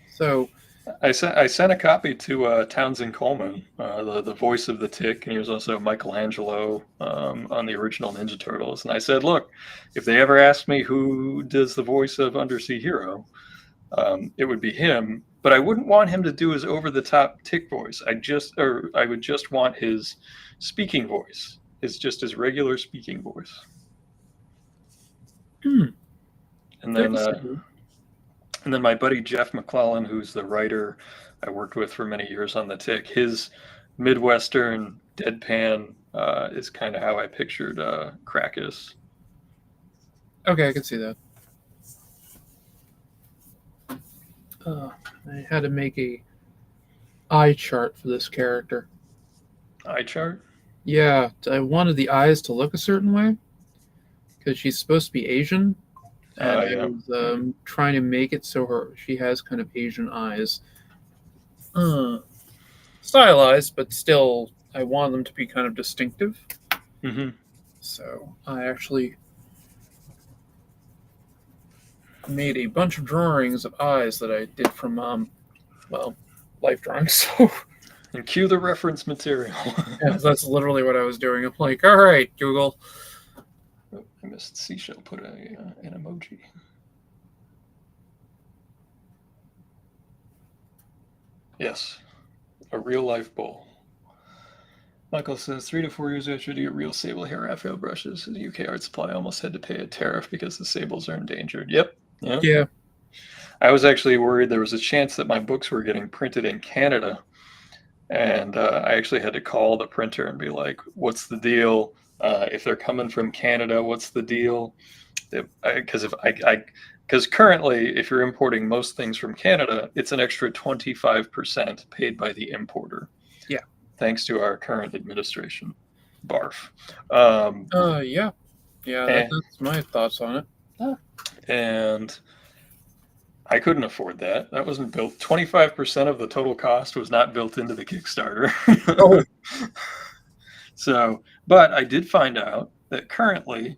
So I sent a copy to Townsend Coleman, the voice of the Tick, and he was also Michelangelo on the original Ninja Turtles. And I said, look, if they ever ask me who does the voice of Undersea Hero, it would be him. But I wouldn't want him to do his over-the-top Tick voice. I would just want his speaking voice. His regular speaking voice. And then my buddy Jeff McClellan, who's the writer I worked with for many years on the Tick, his Midwestern deadpan is kind of how I pictured Crackus. Okay, I can see that. I had to make a eye chart for this character. Eye chart? Yeah, I wanted the eyes to look a certain way because she's supposed to be Asian, and I was trying to make it so she has kind of Asian eyes, stylized, but still I want them to be kind of distinctive. Mm-hmm. So I actually made a bunch of drawings of eyes that I did from, life drawings. So And cue the reference material. yeah, that's literally what I was doing. I'm like, all right, Google. Oh, I missed Seashell put an emoji. Yes, a real life bowl. Michael says 3 to 4 years after you get real sable hair Raphael brushes, the UK art supply almost had to pay a tariff because the sables are endangered. Yep. Yeah. I was actually worried there was a chance that my books were getting printed in Canada. And I actually had to call the printer and be like, what's the deal? If they're coming from Canada, what's the deal? Because currently, if you're importing most things from Canada, it's an extra 25% paid by the importer. Yeah. Thanks to our current administration. Barf. Yeah. Yeah, that's my thoughts on it. And I couldn't afford that. That wasn't built. 25% of the total cost was not built into the Kickstarter. Oh. So, but I did find out that currently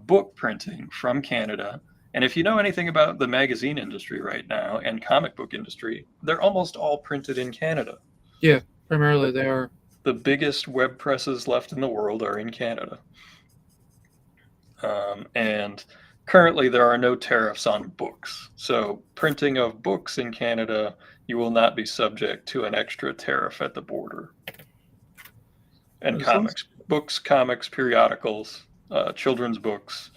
book printing from Canada, and if you know anything about the magazine industry right now and comic book industry, they're almost all printed in Canada. Yeah, primarily they are. The biggest web presses left in the world are in Canada. And currently there are no tariffs on books. So printing of books in Canada, you will not be subject to an extra tariff at the border. And books, comics, periodicals, children's books.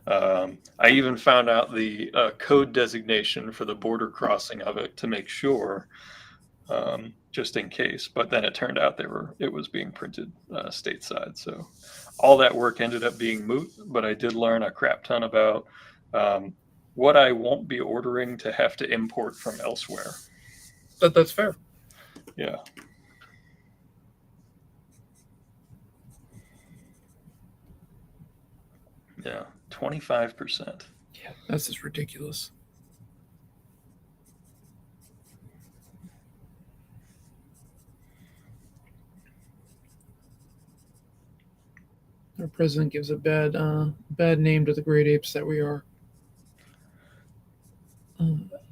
I even found out the code designation for the border crossing of it to make sure, just in case. But then it turned out it was being printed stateside. So all that work ended up being moot. But I did learn a crap ton about what I won't be ordering to have to import from elsewhere. That's fair. Yeah. Yeah, 25%. Yeah, that's just ridiculous. Our president gives a bad name to the great apes that we are.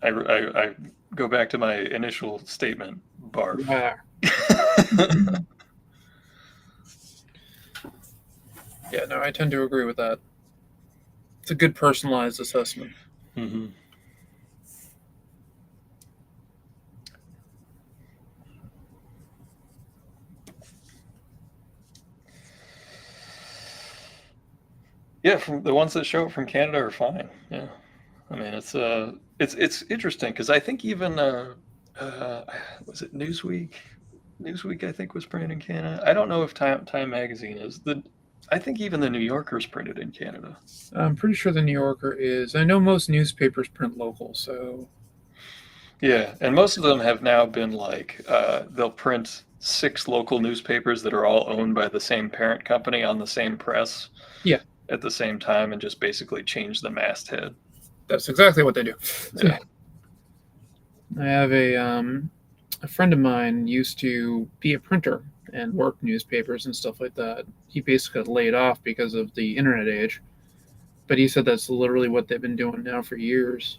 I go back to my initial statement. Barf. Yeah. Yeah, no, I tend to agree with that. It's a good personalized assessment. Mm-hmm. Yeah, from the ones that show up from Canada are fine. Yeah, I mean it's interesting because I think even was it Newsweek? Newsweek I think was printed in Canada. I don't know if Time Magazine is. I think even the New Yorker is printed in Canada. I'm pretty sure the New Yorker is. I know most newspapers print local, so. Yeah, and most of them have now been like they'll print 6 local newspapers that are all owned by the same parent company on the same press. Yeah. At the same time, and just basically change the masthead. That's exactly what they do. Yeah. I have a friend of mine used to be a printer and work newspapers and stuff like that. He basically got laid off because of the internet age, but he said that's literally what they've been doing now for years.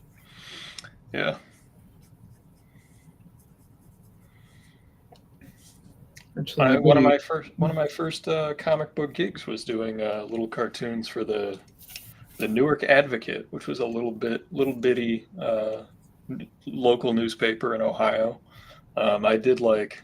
Yeah. One of my first comic book gigs was doing little cartoons for the Newark Advocate, which was a little bitty local newspaper in Ohio. I did like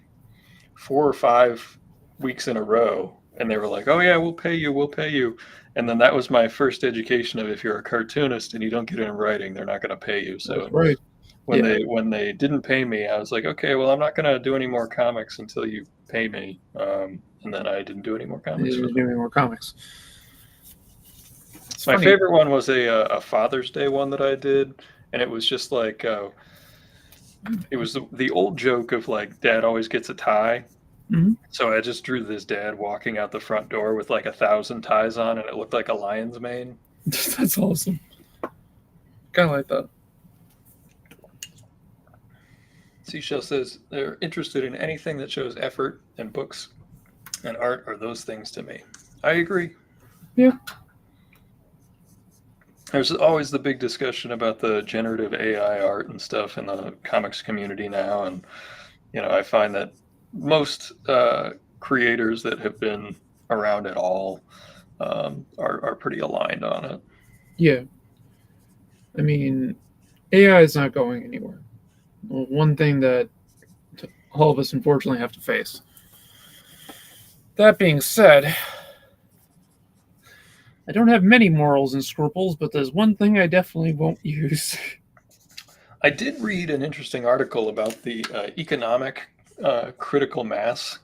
4 or 5 weeks in a row, and they were like, "Oh yeah, we'll pay you." And then that was my first education of if you're a cartoonist and you don't get it in writing, they're not going to pay you. So that's right. When they didn't pay me, I was like, okay, well, I'm not going to do any more comics until you pay me. And then I didn't do any more comics. My favorite one was a Father's Day one that I did, and it was just like it was the old joke of like dad always gets a tie. Mm-hmm. So I just drew this dad walking out the front door with like 1,000 ties on, and it looked like a lion's mane. That's awesome. Kind of like that. Seashell says they're interested in anything that shows effort, and books and art are those things to me. I agree. Yeah. There's always the big discussion about the generative AI art and stuff in the comics community now, and I find that most creators that have been around at all are pretty aligned on it. Yeah. I mean, AI is not going anywhere. Well, one thing that all of us unfortunately have to face. That being said, I don't have many morals and scruples, but there's one thing I definitely won't use. I did read an interesting article about the economic critical mass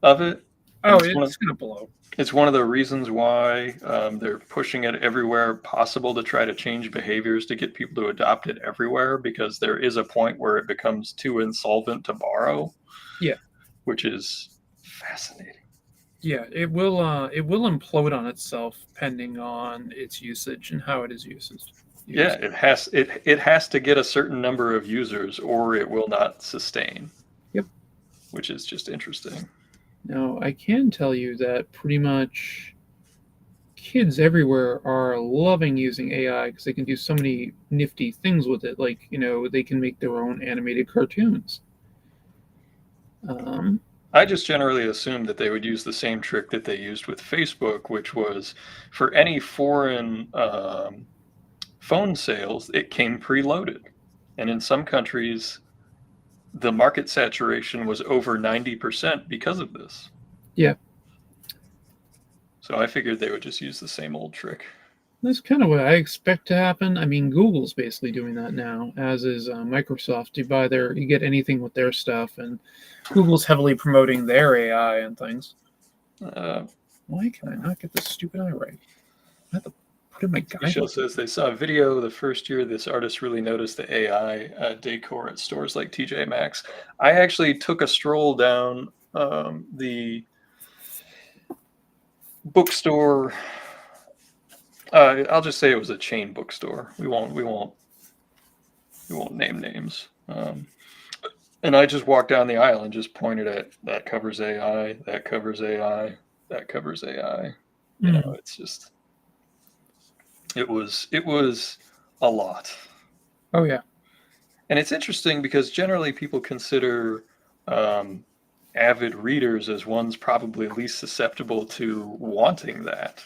of it, and Oh, it's gonna blow. it's one of the reasons why they're pushing it everywhere possible to try to change behaviors to get people to adopt it everywhere, because there is a point where it becomes too insolvent to borrow. Yeah. Which is fascinating. Yeah, it will implode on itself depending on its usage and how it is used. Yeah, it has to get a certain number of users or it will not sustain. Yep. Which is just interesting. Now, I can tell you that pretty much kids everywhere are loving using AI because they can do so many nifty things with it. Like, they can make their own animated cartoons. I just generally assumed that they would use the same trick that they used with Facebook, which was for any foreign phone sales, it came preloaded. And in some countries, the market saturation was over 90% because of this. Yeah. So I figured they would just use the same old trick. That's kind of what I expect to happen. I mean, Google's basically doing that now, as is Microsoft. You get anything with their stuff, and Google's heavily promoting their AI and things. Why can I not get this stupid eye right? I have to put in my guide. Michelle says they saw a video the first year this artist really noticed the AI decor at stores like TJ Maxx. I actually took a stroll down the bookstore. I'll just say it was a chain bookstore. We won't name names. And I just walked down the aisle and just pointed at that covers AI, that covers AI, that covers AI. It's just it was a lot. Oh yeah. And it's interesting because generally people consider avid readers as ones probably least susceptible to wanting that.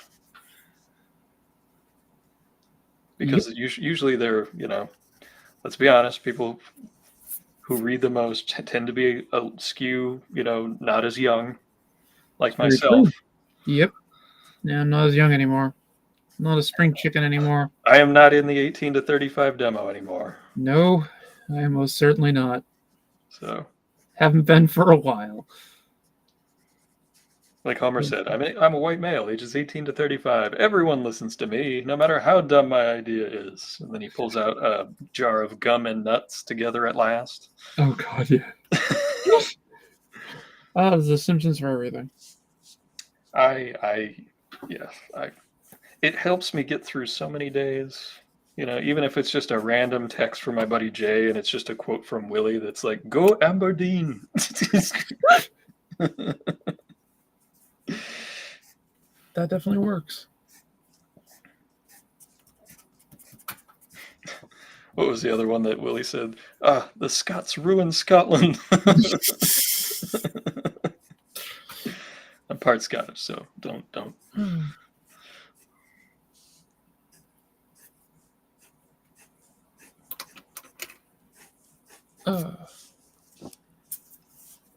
Because usually they're, let's be honest, people who read the most tend to be a skew, not as young, like myself. Yep. Yeah, I'm not as young anymore. I'm not a spring chicken anymore. I am not in the 18 to 35 demo anymore. No, I am most certainly not. So haven't been for a while. Like Homer said, I'm a white male, ages 18 to 35. Everyone listens to me, no matter how dumb my idea is. And then he pulls out a jar of gum and nuts together at last. Oh, God, yeah. There's The Simpsons for everything. It helps me get through so many days. Even if it's just a random text from my buddy Jay and it's just a quote from Willie that's like, "Go Aberdeen." That definitely works. What was the other one that Willie said? The Scots ruined Scotland. I'm part Scottish, so don't.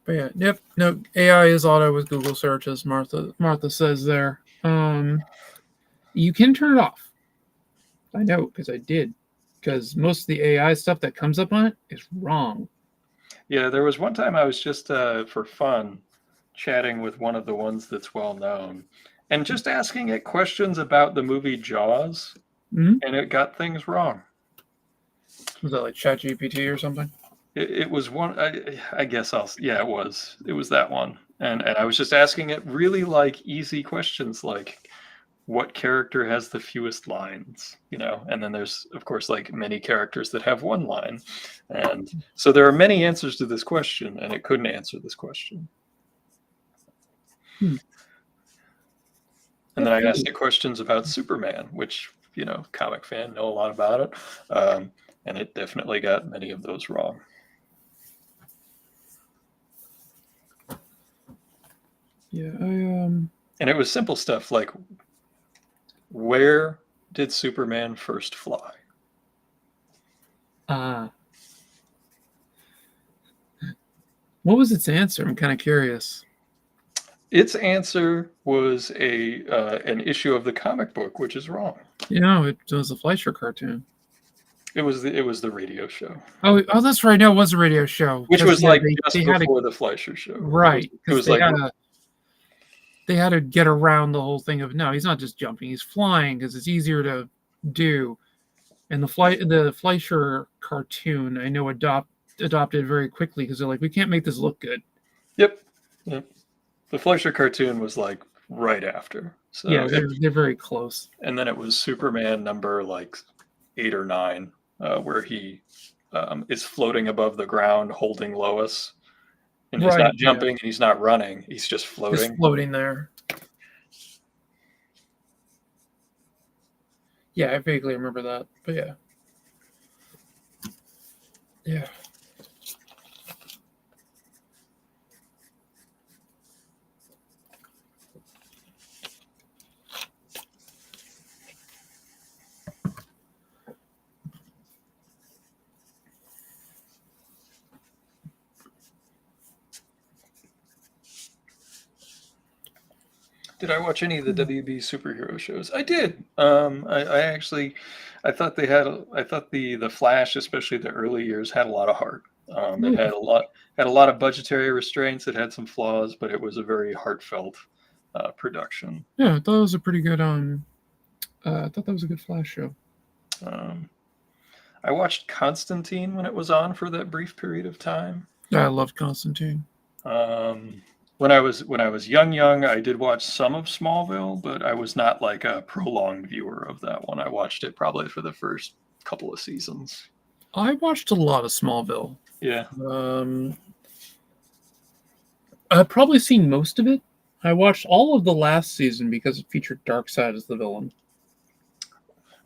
But yeah, yep. No, AI is auto with Google searches. Martha says there. You can turn it off. I know because I did. Because most of the AI stuff that comes up on it is wrong. Yeah, there was one time I was just for fun chatting with one of the ones that's well known and just asking it questions about the movie Jaws, and it got things wrong. Was that like ChatGPT or something? It was one. I guess it was. It was that one, and I was just asking it really easy questions like, what character has the fewest lines, and then there's of course many characters that have one line, and so there are many answers to this question, and it couldn't answer this question. And And then I asked it questions about Superman, which, comic fan, know a lot about it. And it definitely got many of those wrong. Yeah, And it was simple stuff like, where did Superman first fly? What was its answer? I'm kind of curious. Its answer was an issue of the comic book, which is wrong. It was a Fleischer cartoon. It was the radio show. Oh, that's right. No, it was a radio show. Which was they just before the Fleischer show. Right. It was they had to get around the whole thing of, no, he's not just jumping, he's flying because it's easier to do. And the Fleischer cartoon, I know, adopted very quickly because they're like, we can't make this look good. Yep. The Fleischer cartoon was right after. So yeah, they're very close. And then it was Superman number 8 or 9, where he is floating above the ground holding Lois. And he's not jumping and he's not running. He's just floating. Just floating there. Yeah, I vaguely remember that. But yeah. Yeah. Did I watch any of the WB superhero shows? I did. I thought the Flash, especially the early years, had a lot of heart. It had a lot of budgetary restraints. It had some flaws, but it was a very heartfelt production. Yeah, I thought it was a pretty good. I thought that was a good Flash show. I watched Constantine when it was on for that brief period of time. Yeah, I loved Constantine. When I was young, I did watch some of Smallville, but I was not a prolonged viewer of that one. I watched it probably for the first couple of seasons. I watched a lot of Smallville. Yeah. I've probably seen most of it. I watched all of the last season because it featured Darkseid as the villain.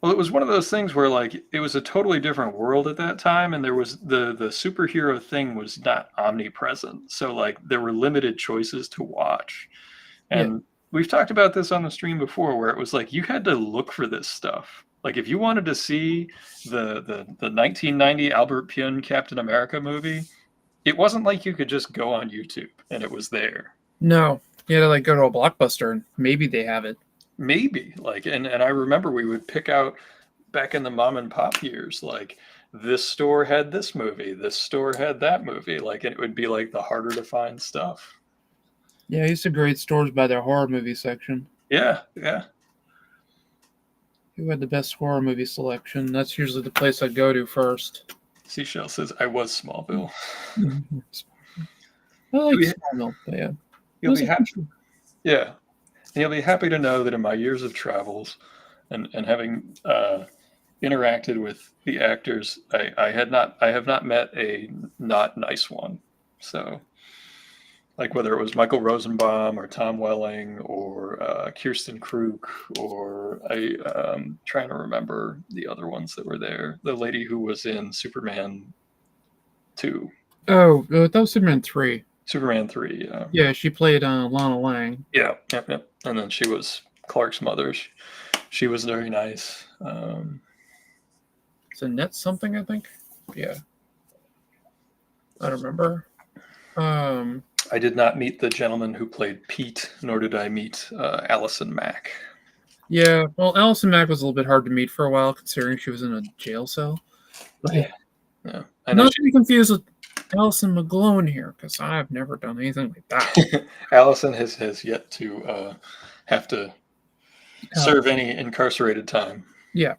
Well, it was one of those things where it was a totally different world at that time, and there was the superhero thing was not omnipresent. So there were limited choices to watch. And we've talked about this on the stream before, where it was you had to look for this stuff. If you wanted to see the 1990 Albert Pyun Captain America movie, it wasn't like you could just go on YouTube and it was there. No, you had to go to a Blockbuster and maybe they have it. Maybe and I remember we would pick out back in the mom and pop years, this store had this movie, this store had that movie, and it would be the harder to find stuff. Yeah, I used to grade stores by their horror movie section. Yeah. Who had the best horror movie selection? That's usually the place I'd go to first. Seashell says, I was Smallville. I like Smallville, but yeah. You'll be happy. Yeah. And you'll be happy to know that in my years of travels and having interacted with the actors, I have not met a not nice one. So whether it was Michael Rosenbaum or Tom Welling or Kirsten Kruk, or trying to remember the other ones that were there. The lady who was in Superman 2. Oh, that was Superman 3. Superman 3, yeah. Yeah, she played Lana Lang. Yeah. And then she was Clark's mother. She was very nice. It's Annette something, I think. Yeah. I don't remember. I did not meet the gentleman who played Pete, nor did I meet Alison Mack. Yeah, well, Alison Mack was a little bit hard to meet for a while, considering she was in a jail cell. But yeah. Not to be confused with Alison McGlone here, because I've never done anything like that. Alison has yet to have to serve any incarcerated time. Yeah,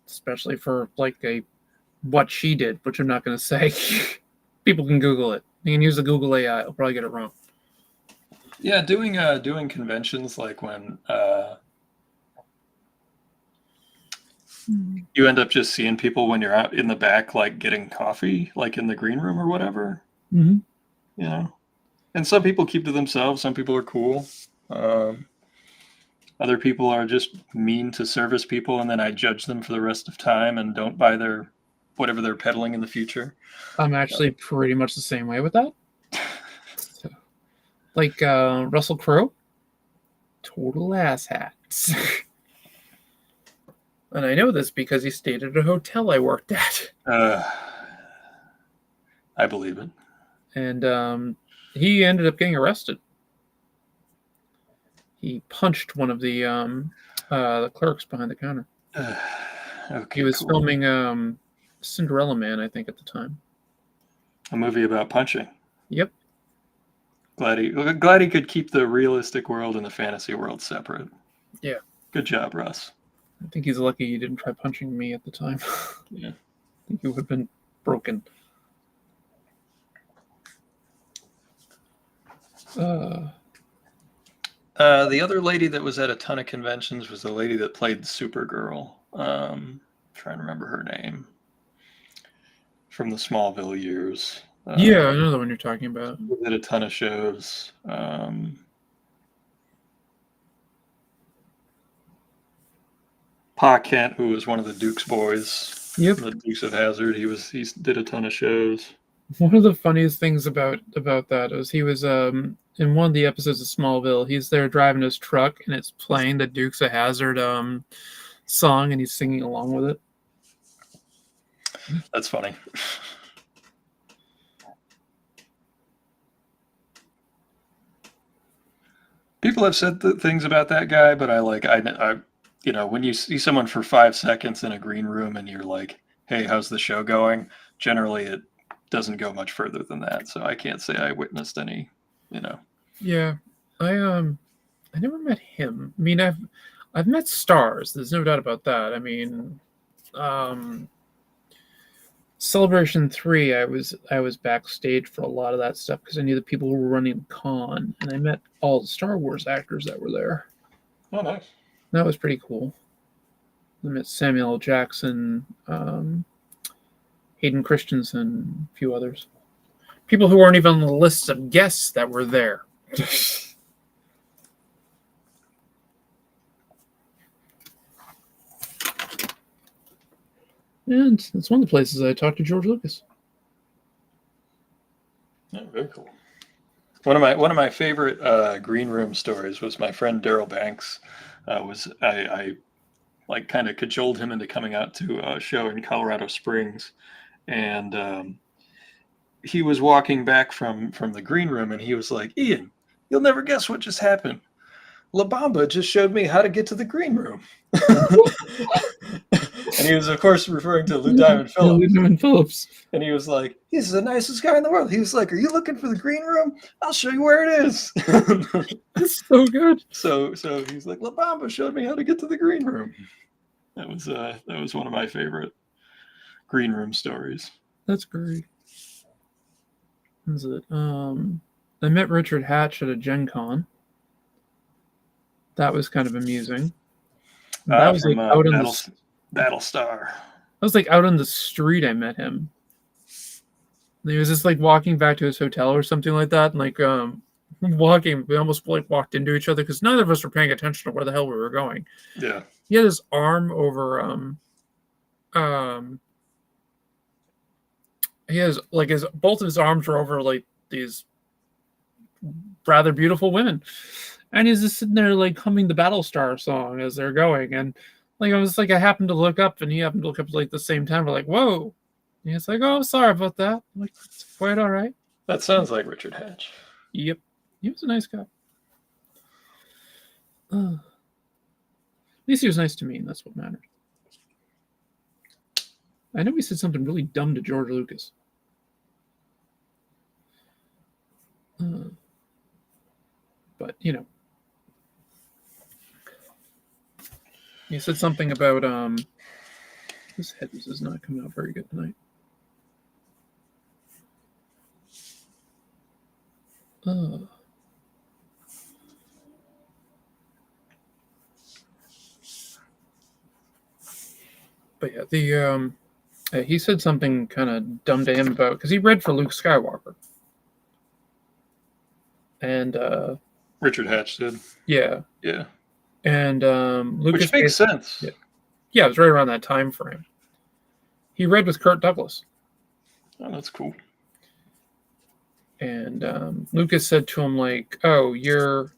especially for what she did, which I'm not going to say. People can Google it. You can use the Google AI. I'll probably get it wrong. Yeah, doing conventions when you end up just seeing people when you're out in the back, getting coffee, in the green room or whatever. Mm-hmm. And some people keep to themselves. Some people are cool. other people are just mean to service people, and then I judge them for the rest of time and don't buy their whatever they're peddling in the future. I'm actually pretty much the same way with that. So, like Russell Crowe, total asshat. And I know this because he stayed at a hotel I worked at. I believe it. And he ended up getting arrested. He punched one of the clerks behind the counter. Okay, He was cool. filming Cinderella Man, I think, at the time. A movie about punching. Yep. Glad he could keep the realistic world and the fantasy world separate. Yeah. Good job, Russ. I think he's lucky he didn't try punching me at the time. Yeah. I think he would have been broken. The other lady that was at a ton of conventions was the lady that played Supergirl. Trying to remember her name. From the Smallville years. Yeah, I know the one you're talking about. Did a ton of shows. Pa Kent, who was one of the Duke's boys. Yep. The Dukes of Hazzard. He did a ton of shows. One of the funniest things about that was he was in one of the episodes of Smallville. He's there driving his truck and it's playing the Dukes of Hazzard song and he's singing along with it. That's funny. People have said things about that guy, but I when you see someone for 5 seconds in a green room and you're like, "Hey, how's the show going?" Generally, it doesn't go much further than that. So I can't say I witnessed any, Yeah, I never met him. I mean, I've met stars. There's no doubt about that. I mean, Celebration 3, I was backstage for a lot of that stuff because I knew the people who were running the con, and I met all the Star Wars actors that were there. Oh, nice. That was pretty cool. I met Samuel L. Jackson, Hayden Christensen, a few others. People who weren't even on the list of guests that were there. And it's one of the places I talked to George Lucas. Oh, very cool. One of my favorite green room stories was my friend Daryl Banks. I kind of cajoled him into coming out to a show in Colorado Springs, and he was walking back from the green room, and he was like, "Ian, you'll never guess what just happened. La Bamba just showed me how to get to the green room." And he was, of course, referring to Lou Diamond Phillips. Lou Diamond Phillips. And he was like, "He's the nicest guy in the world." He was like, "Are you looking for the green room? I'll show you where it is." That's so good. So he's like, "La Bamba showed me how to get to the green room." That was one of my favorite green room stories. That's great. Is it? I met Richard Hatch at a Gen Con. That was kind of amusing. That was from, like out on the Battlestar. I was like out on the street. I met him. He was just like walking back to his hotel or something like that, and like walking. We almost like walked into each other because neither of us were paying attention to where the hell we were going. Yeah. He had his arm over he has like both of his arms were over like these rather beautiful women, and he's just sitting there like humming the Battlestar song as they're going, and like I happened to look up and he happened to look up like at the same time. We're like, whoa. And he's like, "Oh, sorry about that." I'm like, "It's quite all right." That sounds like Richard Hatch. Yep. He was a nice guy. At least he was nice to me, and that's what mattered. I know he said something really dumb to George Lucas. But, he said something about, his head is not coming out very good tonight. But yeah, he said something kind of dumb to him about, because he read for Luke Skywalker. And, Richard Hatch did. Yeah. Yeah. And Lucas, which makes sense. Yeah, it was right around that time frame. He read with Kurt Douglas. Oh, that's cool. And Lucas said to him, like, "Oh, you're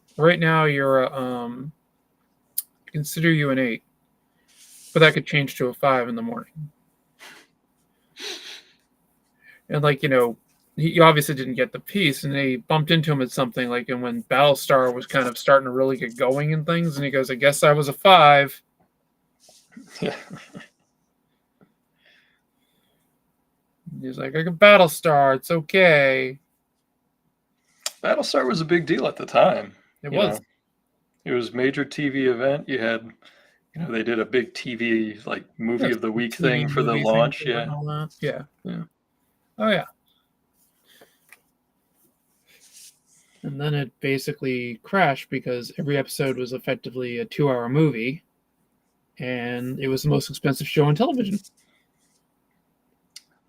consider you an 8, but that could change to a 5 in the morning." And like, he obviously didn't get the piece, and they bumped into him at something like, and when Battlestar was kind of starting to really get going and things, and he goes, "I guess I was a 5." Yeah. He's like, "I got Battlestar. It's okay." Battlestar was a big deal at the time. It was. It was a major TV event. You had, they did a big TV like movie of the week TV thing for the movie thing launch. for it Yeah. and all that. Yeah. Yeah. Oh yeah. And then it basically crashed because every episode was effectively a 2-hour movie, and it was the most expensive show on television. It's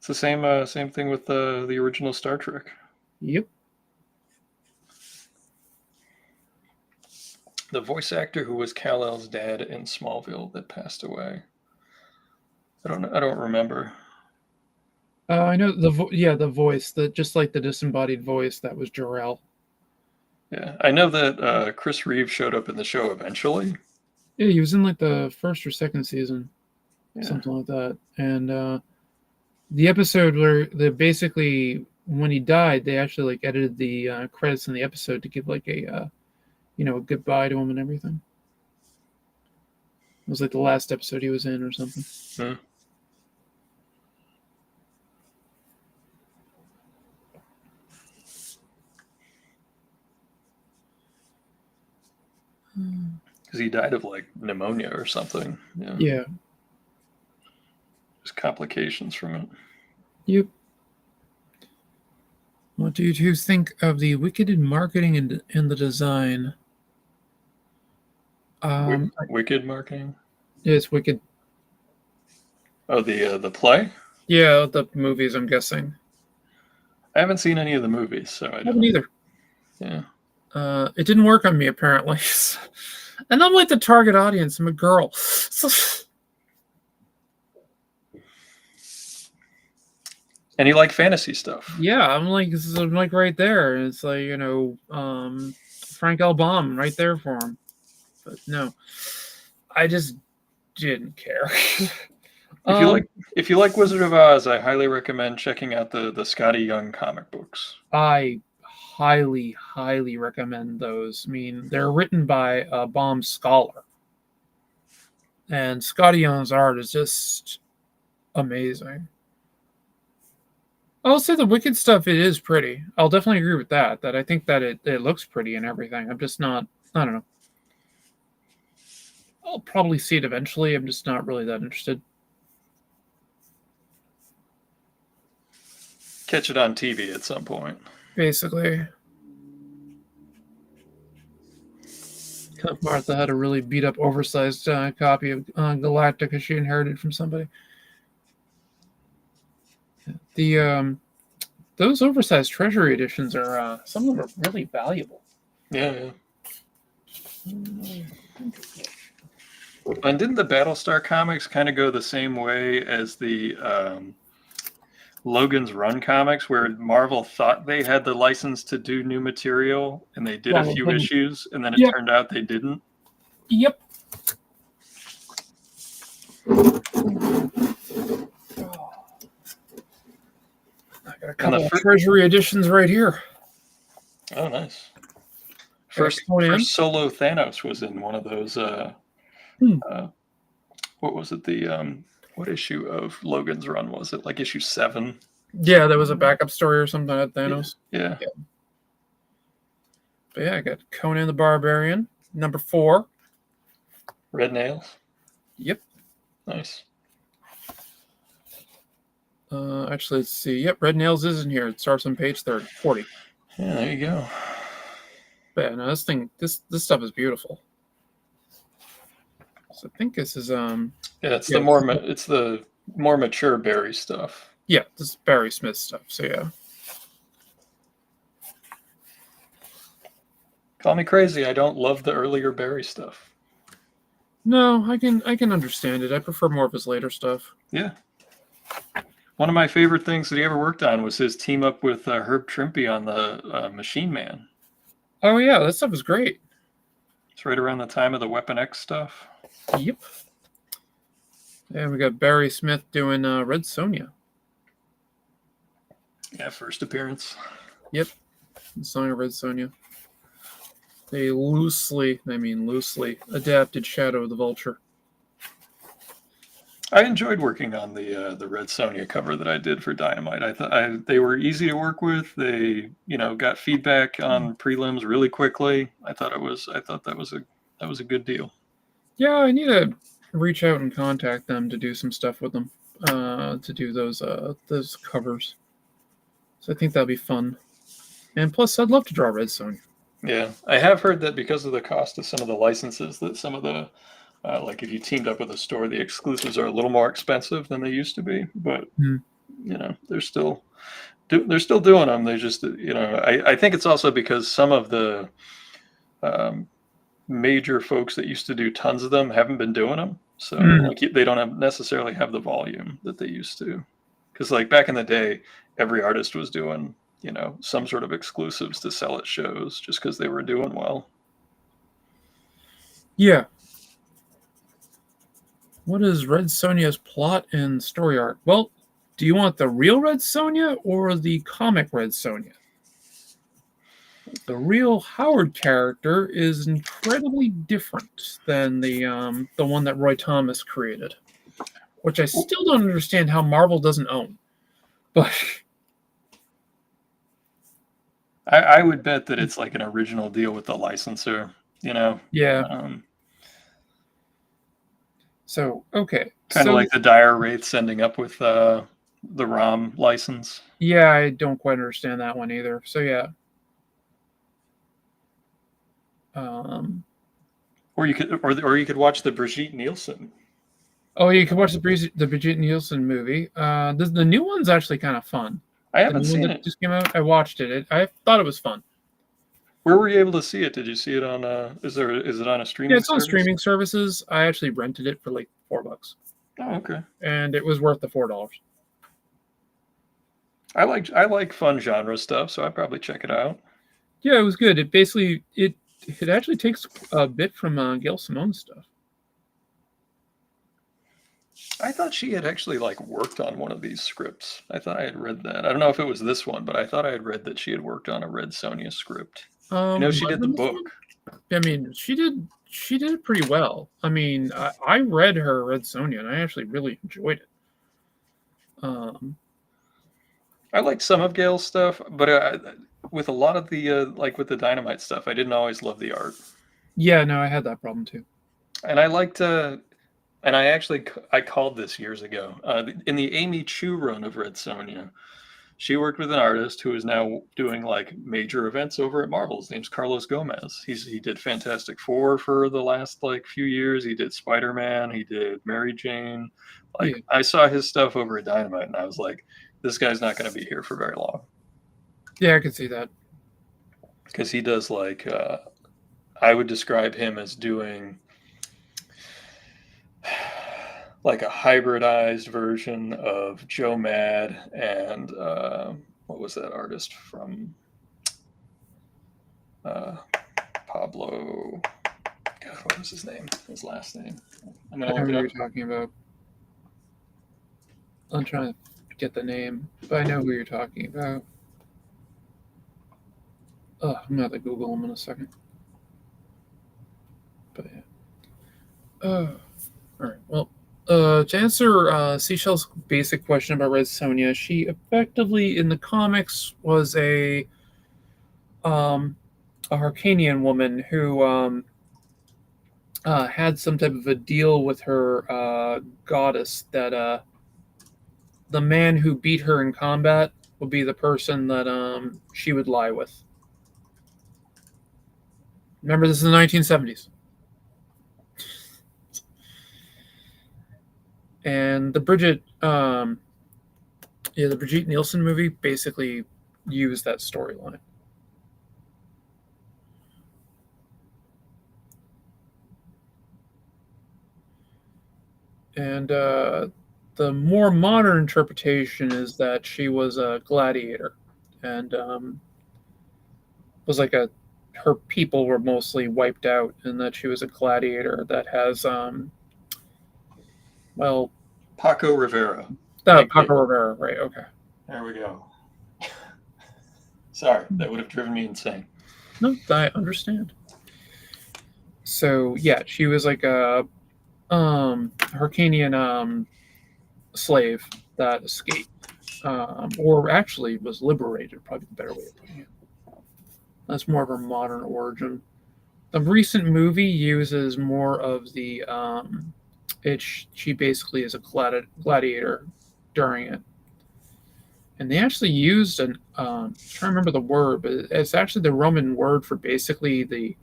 the same thing with the original Star Trek. Yep. The voice actor who was Kal-El's dad in Smallville that passed away. I don't remember. I know the voice, just like the disembodied voice, that was Jor-El. Yeah, I know that Chris Reeve showed up in the show eventually. Yeah, he was in like the first or second season, Yeah. something like that. And the episode where basically when he died, they actually like edited the credits in the episode to give like a goodbye to him and everything. It was like the last episode he was in or something. Yeah. Because he died of like pneumonia or something. Yeah. Yeah. Just complications from it. Yep. What do you two think of the wicked marketing and the design? Wicked marketing. Yeah, it's wicked. Oh, the play. Yeah, the movies, I'm guessing. I haven't seen any of the movies, so I haven't either. Yeah. It didn't work on me apparently, and I'm like the target audience. I'm a girl. And you like fantasy stuff. Yeah, I'm like right there. It's like Frank L. Baum right there for him. But no, I just didn't care. If you like Wizard of Oz, I highly recommend checking out the Scotty Young comic books. I highly recommend those. I mean, they're written by a Baum scholar, and Scotty Young's art is just amazing. I'll say the Wicked stuff, it is pretty. I'll definitely agree with that. That I think that it looks pretty and everything. I'm just not. I don't know. I'll probably see it eventually. I'm just not really that interested. Catch it on TV at some point. Basically. Martha had a really beat up, oversized copy of Galactica she inherited from somebody. Those oversized Treasury editions are some of them are really valuable. Yeah. And didn't the Battlestar comics kind of go the same way as the Logan's Run comics, where Marvel thought they had the license to do new material, and they did a few issues, and then it turned out they didn't? Yep. I got a couple of Treasury editions right here. Oh, nice. First solo Thanos was in one of those. What was it? What issue of Logan's Run was it? Like issue 7? Yeah, there was a backup story or something at Thanos. Yeah. But yeah, I got Conan the Barbarian, number 4. Red Nails. Yep. Nice. Actually, let's see. Yep, Red Nails is in here. It starts on page 40. Yeah, there you go. But yeah, no, this stuff is beautiful. So I think this is it's the more mature Barry stuff. Yeah, this is Barry Smith stuff. So yeah. Call me crazy. I don't love the earlier Barry stuff. No, I can understand it. I prefer more of his later stuff. Yeah. One of my favorite things that he ever worked on was his team up with Herb Trimpe on the Machine Man. Oh yeah, that stuff was great. It's right around the time of the Weapon X stuff. Yep. And we got Barry Smith doing Red Sonja. Yeah, first appearance. Yep. The Song of Red Sonja. They loosely adapted Shadow of the Vulture. I enjoyed working on the Red Sonja cover that I did for Dynamite. I thought they were easy to work with. They got feedback on prelims really quickly. I thought that was a good deal. Yeah, I need to reach out and contact them to do some stuff with them. To do those covers. So I think that'll be fun. And plus, I'd love to draw Red Sonja. Yeah, I have heard that because of the cost of some of the licenses, that some of the like if you teamed up with a store, the exclusives are a little more expensive than they used to be. But they're still doing them. They just I think it's also because some of the major folks that used to do tons of them haven't been doing them, so like they don't necessarily have the volume that they used to. Because like back in the day, every artist was doing some sort of exclusives to sell at shows just because they were doing well. Yeah. What is Red Sonja's plot and story arc? Well, do you want the real Red Sonja or the comic Red Sonja? The real Howard character is incredibly different than the one that Roy Thomas created, which I still don't understand how Marvel doesn't own. But I would bet that it's like an original deal with the licensor. Yeah. So okay, kind of like the Dire Wraiths ending up with the ROM license. Yeah, I don't quite understand that one either. So yeah. Or you could watch the Brigitte Nielsen. Oh, you can watch the Brigitte Nielsen movie. The new one's actually kind of fun. I haven't seen it. Just came out. I watched it. I thought it was fun. Where were you able to see it? Did you see it on? Is it on a streaming? Yeah, it's on streaming services. I actually rented it for like $4. Oh, okay. And it was worth the $4. I like fun genre stuff, so I'd probably check it out. Yeah, it was good. It basically it actually takes a bit from Gail Simone's stuff. I thought she had actually like worked on one of these scripts. I thought I had read that. I don't know if it was this one, but I thought I had read that she had worked on a Red Sonja script. She did the book. I mean, she did it pretty well. I mean, I read her Red Sonja and I actually really enjoyed it. I liked some of Gail's stuff, but with a lot of the like with the Dynamite stuff, I didn't always love the art. Yeah, no, I had that problem too. And I liked, and I called this years ago in the Amy Chu run of Red Sonja. She worked with an artist who is now doing like major events over at Marvel. His name's Carlos Gomez. He did Fantastic Four for the last like few years. He did Spider-Man. He did Mary Jane. Like I saw his stuff over at Dynamite, and I was like, this guy's not going to be here for very long. Yeah, I can see that. Because he does like, I would describe him as doing like a hybridized version of Joe Mad and what was that artist from Pablo? God, what was his name? His last name? I know who you're talking about. I'm trying to get the name, but I know who you're talking about. Oh, I'm gonna have to Google him in a second. But yeah. All right. Well, to answer Seashell's basic question about Red Sonja, she effectively in the comics was a Harkanian woman who had some type of a deal with her goddess that the man who beat her in combat would be the person that she would lie with. Remember, this is the 1970s. And the Brigitte Nielsen movie basically used that storyline. And the more modern interpretation is that she was a gladiator, and was like her people were mostly wiped out, and that she was a gladiator that has well, Paco Rivera. Paco Rivera, right? Okay. There we go. Sorry, that would have driven me insane. No, I understand. So yeah, she was like a Hyrcanian slave that escaped, or actually was liberated. Probably the better way of putting it. That's more of her modern origin. The recent movie uses more of the she basically is a gladiator during it, and they actually used an I'm trying to remember the word, but it's actually the Roman word for basically the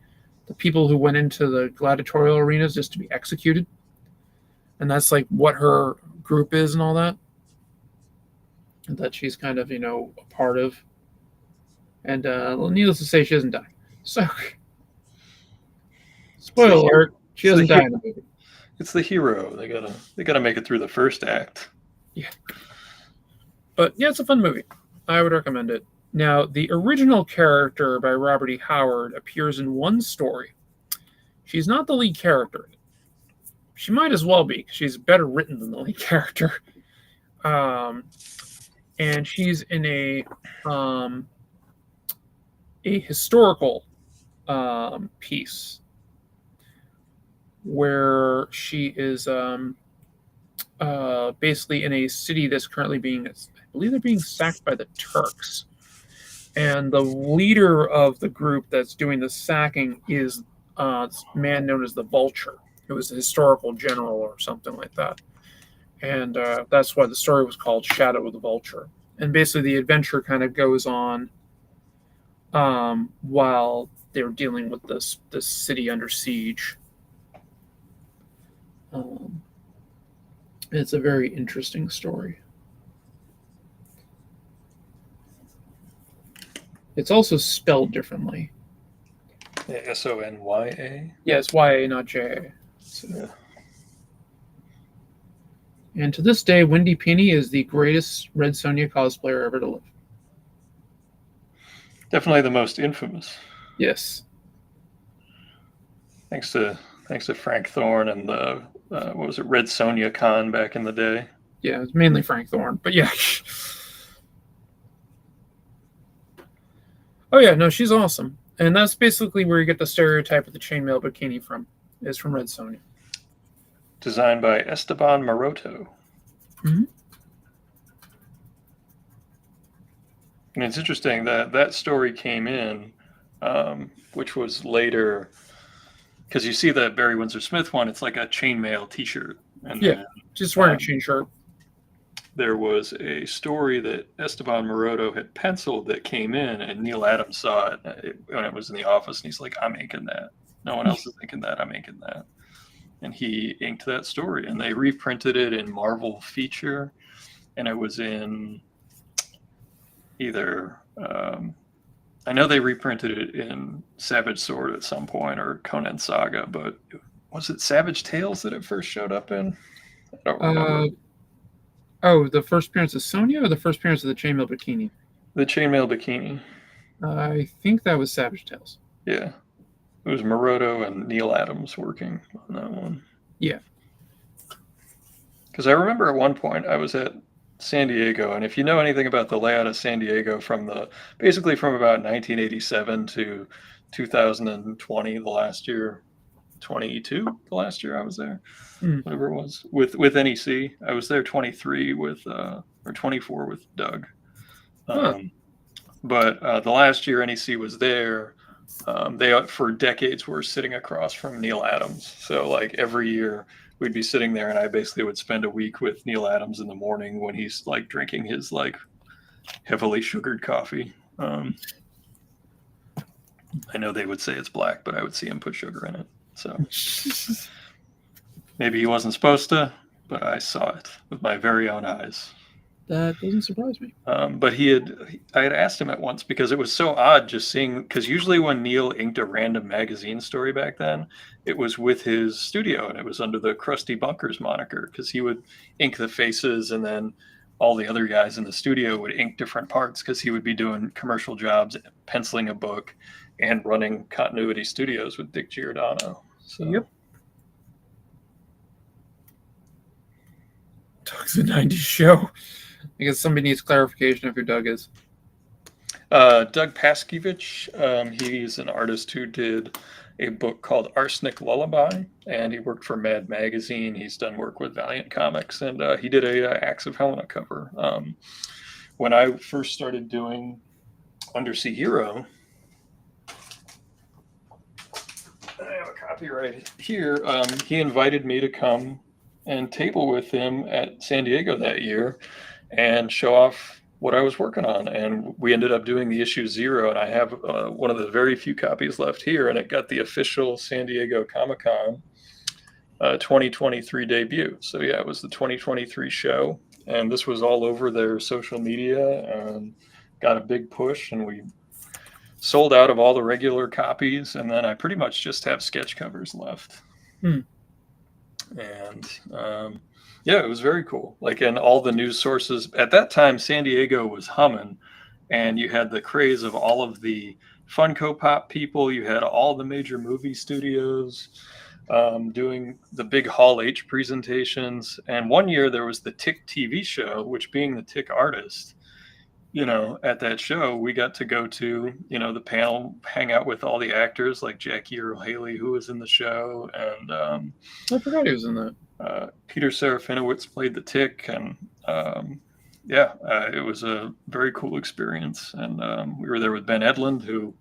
people who went into the gladiatorial arenas just to be executed, and that's like what her group is and all that, and that she's kind of a part of. And needless to say, she doesn't die. So, spoiler alert: she doesn't die in the movie. It's the hero. They gotta make it through the first act. Yeah. But yeah, it's a fun movie. I would recommend it. Now, the original character by Robert E. Howard appears in one story. She's not the lead character. She might as well be, because she's better written than the lead character. And she's in a historical piece where she is basically in a city that's currently I believe they're being sacked by the Turks. And the leader of the group that's doing the sacking is a man known as the Vulture, who was a historical general or something like that. And that's why the story was called Shadow of the Vulture. And basically the adventure kind of goes on while they're dealing with this city under siege. It's a very interesting story. It's also spelled differently. Sonya? Yeah, it's YA, not JA. So. Yeah. And to this day, Wendy Pini is the greatest Red Sonja cosplayer ever to live. Definitely the most infamous. Yes. Thanks to Frank Thorne and the what was it, Red Sonja Con back in the day. Yeah, it's mainly Frank Thorne, but yeah. Oh yeah, no, she's awesome. And that's basically where you get the stereotype of the chainmail bikini from, is from Red Sonja. Designed by Esteban Maroto. Mm-hmm. And it's interesting that story came in, which was later, because you see the Barry Windsor Smith one, it's like a chainmail T-shirt. And yeah, just wearing a chain shirt. There was a story that Esteban Maroto had penciled that came in, and Neil Adams saw it when it was in the office, and he's like, I'm inking that. No one else is inking that. I'm inking that. And he inked that story, and they reprinted it in Marvel Feature, and it was in either I know they reprinted it in Savage Sword at some point, or Conan Saga, but was it Savage Tales that it first showed up in? I don't remember. The first appearance of Sonja, or the first appearance of the chainmail bikini? The chainmail bikini. I think that was Savage Tales. Yeah. It was Maroto and Neil Adams working on that one. Yeah. Because I remember at one point I was at San Diego, and if you know anything about the layout of San Diego basically from about 1987 to 2020, the last year, 22, the last year I was there, whatever it was, with NEC. I was there 23 or 24 with Doug. But the last year NEC was there, they for decades were sitting across from Neil Adams. So like every year we'd be sitting there, and I basically would spend a week with Neil Adams in the morning when he's like drinking his like heavily sugared coffee. I know they would say it's black, but I would see him put sugar in it. So maybe he wasn't supposed to, but I saw it with my very own eyes. That doesn't surprise me. But I had asked him at once because it was so odd just seeing, because usually when Neil inked a random magazine story back then, it was with his studio and it was under the Krusty Bunkers moniker, because he would ink the faces and then all the other guys in the studio would ink different parts because he would be doing commercial jobs, penciling a book, and running Continuity Studios with Dick Giordano. So. Yep. Doug's a 90s show. I guess somebody needs clarification of who Doug is. Doug Paskevich, he's an artist who did a book called Arsenic Lullaby, and he worked for Mad Magazine. He's done work with Valiant Comics, and he did a Axe of Helena cover. When I first started doing Undersea Hero, I have a copy right here. He invited me to come and table with him at San Diego that year and show off what I was working on, and we ended up doing the issue 0, and I have one of the very few copies left here, and it got the official San Diego Comic-Con 2023 debut. So yeah, it was the 2023 show, and this was all over their social media and got a big push, and we sold out of all the regular copies, and then I pretty much just have sketch covers left. And yeah, it was very cool. Like, and all the news sources at that time, San Diego was humming, and you had the craze of all of the Funko Pop people. You had all the major movie studios doing the big Hall H presentations. And one year there was the Tick TV show, which, being the Tick artist, you know, at that show, we got to go to, you know, the panel, hang out with all the actors like Jackie Earle Haley, who was in the show, and I forgot he was in that. Peter Serafinowicz played the Tick, and yeah, it was a very cool experience. And we were there with Ben Edlund, who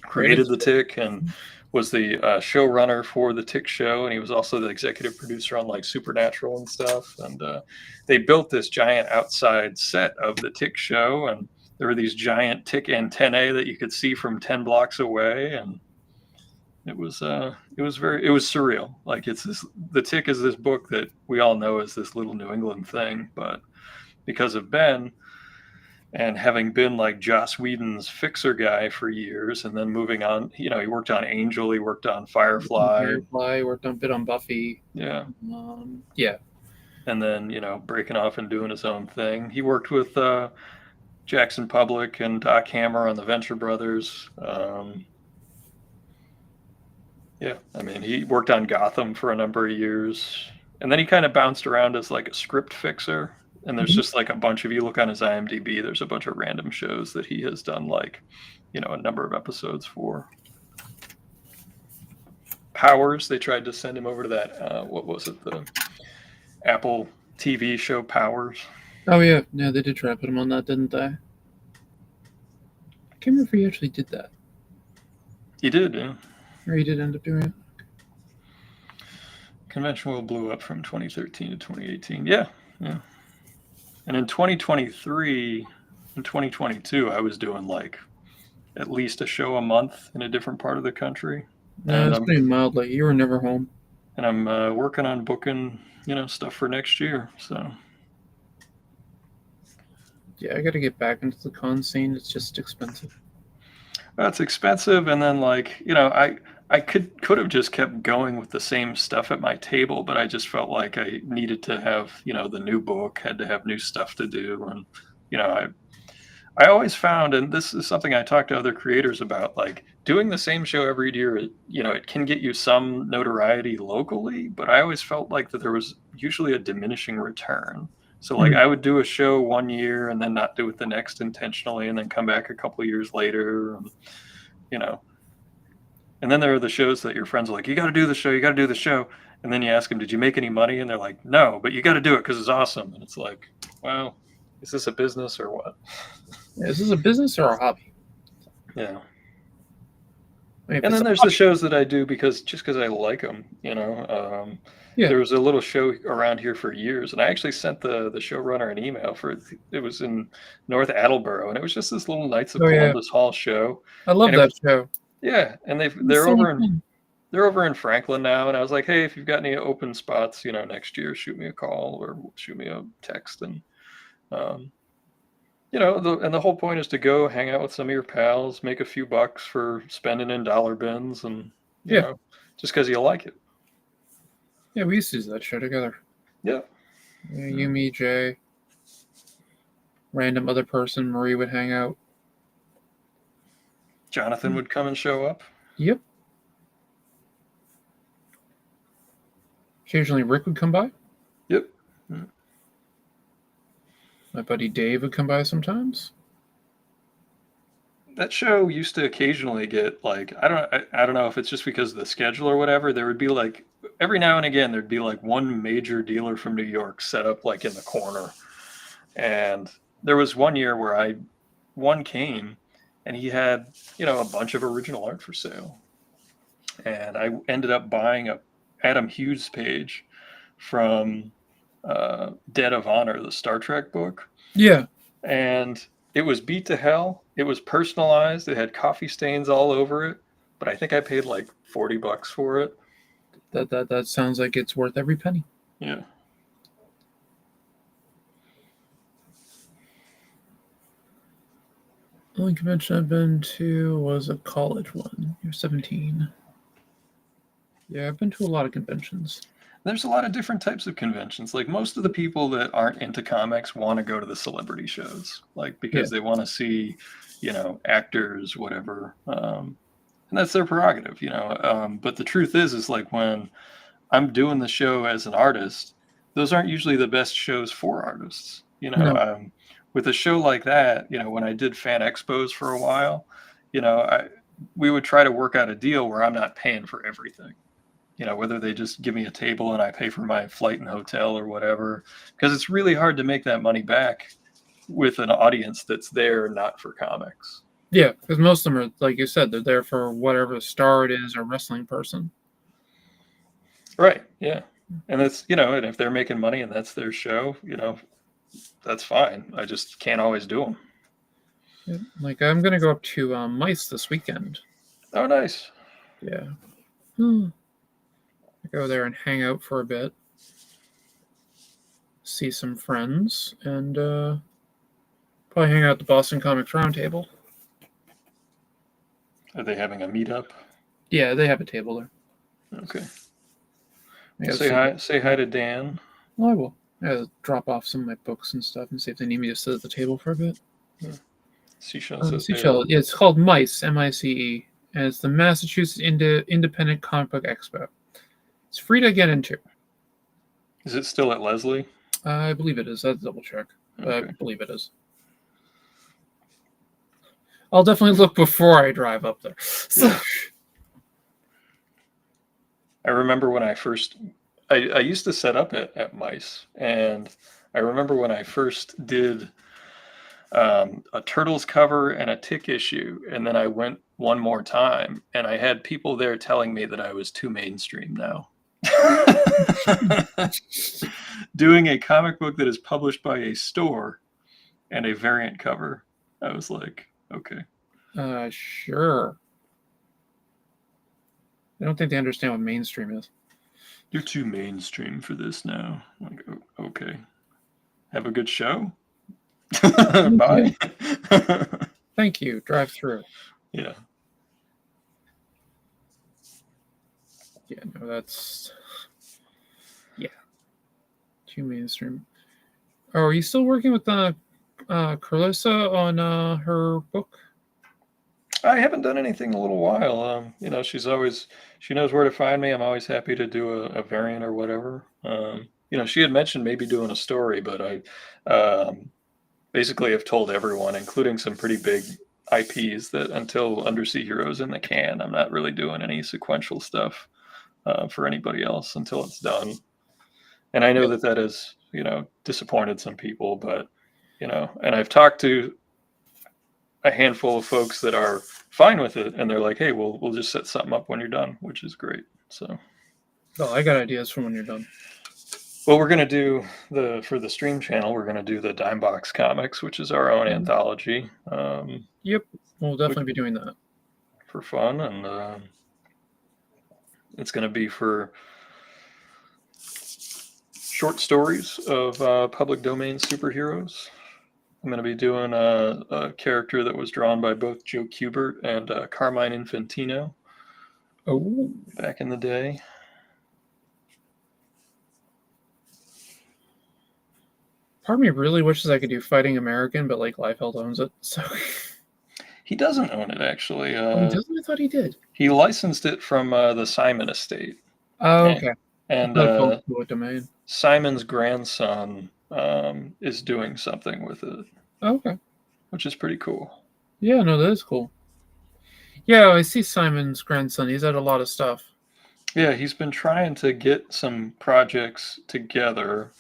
created the Tick and was the showrunner for the Tick show, and he was also the executive producer on like Supernatural and stuff. And they built this giant outside set of the Tick show, and there were these giant Tick antennae that you could see from 10 blocks away, and it was surreal. Like, it's this, the Tick is this book that we all know as this little New England thing, but because of Ben and having been like Joss Whedon's fixer guy for years, and then moving on, you know, he worked on Angel, he worked on Firefly, worked on bit on Buffy. Yeah. Yeah. And then, you know, breaking off and doing his own thing. He worked with Jackson Public and Doc Hammer on the Venture Brothers. Yeah, I mean, he worked on Gotham for a number of years, and then he kind of bounced around as like a script fixer. And there's just like a bunch of, you look on his IMDb, there's a bunch of random shows that he has done, like, you know, a number of episodes for. Powers, they tried to send him over to that, what was it, the Apple TV show Powers. Oh yeah, they did try to put him on that, didn't they? I can't remember if he actually did that. He did, yeah. Or he did end up doing it. Convention World blew up from 2013 to 2018. Yeah. And in 2023 and 2022, I was doing like at least a show a month in a different part of the country. No, it's pretty mild. Like, you were never home. And I'm working on booking, you know, stuff for next year. So yeah, I got to get back into the con scene. It's just expensive. That's expensive, and then, like, you know, I could have just kept going with the same stuff at my table, but I just felt like I needed to have, you know, the new book, had to have new stuff to do. And, you know, I always found, and this is something I talk to other creators about, like, doing the same show every year, you know, it can get you some notoriety locally, but I always felt like that there was usually a diminishing return. So, like, I would do a show one year and then not do it the next intentionally, and then come back a couple of years later, you know. And then there are the shows that your friends are like, you got to do the show, you got to do the show. And then you ask them, did you make any money? And they're like, no, but you got to do it because it's awesome. And it's like, well, is this a business or what? Yeah, is this a business or a hobby? Yeah. I mean, and then there's the shows that I do because I like them, you know. There was a little show around here for years, and I actually sent the showrunner an email for it. Was in North Attleboro, and it was just this little Knights of Columbus Hall show. I love that show. Yeah, and they're over in Franklin now, and I was like, hey, if you've got any open spots, you know, next year, shoot me a call or shoot me a text, and And the whole point is to go hang out with some of your pals, make a few bucks for spending in dollar bins, and just because you like it. Yeah, we used to do that show together. Yeah. You, me, Jay, random other person, Marie would hang out. Jonathan would come and show up. Yep. Occasionally Rick would come by. Yep. My buddy Dave would come by sometimes. That show used to occasionally get like I don't know if it's just because of the schedule or whatever. There would be like every now and again there'd be like one major dealer from New York set up like in the corner. And there was one year where one came and he had, a bunch of original art for sale. And I ended up buying a Adam Hughes page from Dead of Honor, the Star Trek book. Yeah. And it was beat to hell. It was personalized. It had coffee stains all over it. But I think I paid like $40 for it. That sounds like it's worth every penny. Yeah. Only convention I've been to was a college one. You're 17. Yeah, I've been to a lot of conventions. There's a lot of different types of conventions. Like most of the people that aren't into comics want to go to the celebrity shows, like because they want to see, actors, whatever. And that's their prerogative, But the truth is like when I'm doing the show as an artist, those aren't usually the best shows for artists, No. With a show like that, when I did fan expos for a while, we would try to work out a deal where I'm not paying for everything. Whether they just give me a table and I pay for my flight and hotel or whatever, because it's really hard to make that money back with an audience that's there not for comics. Yeah, because most of them are, like you said, they're there for whatever star it is or wrestling person. Right, yeah. And that's, and if they're making money and that's their show, that's fine. I just can't always do them. Yeah, like I'm going to go up to Mice this weekend. Oh, nice. Yeah. Go there and hang out for a bit, see some friends, and probably hang out at the Boston Comics Roundtable. Are they having a meetup? Yeah, they have a table there. Okay. Say hi to Dan. Well, I will. I'll drop off some of my books and stuff and see if they need me to sit at the table for a bit. Yeah. Seashell. Yeah, it's called MICE, M-I-C-E, and it's the Massachusetts Independent Comic Book Expo. It's free to get into. Is it still at Leslie? I believe it is. I'll double check. Okay. I believe it is. I'll definitely look before I drive up there. Yeah. I remember when I first... I used to set up at Mice, and I remember when I first did a Turtles cover and a Tick issue, and then I went one more time, and I had people there telling me that I was too mainstream now. Doing a comic book that is published by a store and a variant cover. I was like, okay. Sure. I don't think they understand what mainstream is. You're too mainstream for this now. I'm like, okay. Have a good show. Bye. Thank you. Drive through. Yeah. Yeah, no, that's... Yeah. Too mainstream. Oh, are you still working with Carlissa on her book? I haven't done anything in a little while. She knows where to find me. I'm always happy to do a variant or whatever. She had mentioned maybe doing a story, but I basically have told everyone, including some pretty big IPs, that until Undersea Heroes in the can, I'm not really doing any sequential stuff for anybody else until it's done. And I know that is, disappointed some people, but, and I've talked to a handful of folks that are fine with it, and they're like, hey, we'll just set something up when you're done, which is great. So, I got ideas for when you're done. Well, we're going to do for the stream channel, we're going to do the Dime Box Comics, which is our own anthology. Yep, we'll definitely be doing that for fun, and it's going to be for short stories of public domain superheroes. I'm going to be doing a character that was drawn by both Joe Kubert and Carmine Infantino back in the day. Part of me really wishes I could do Fighting American, but like Liefeld owns it, so. He doesn't own it, actually. He doesn't? I thought he did. He licensed it from the Simon estate. Oh, okay. And public domain. Simon's grandson is doing something with it. Okay. Which is pretty cool. Yeah, no, that is cool. Yeah, I see Simon's grandson. He's had a lot of stuff. Yeah, he's been trying to get some projects together.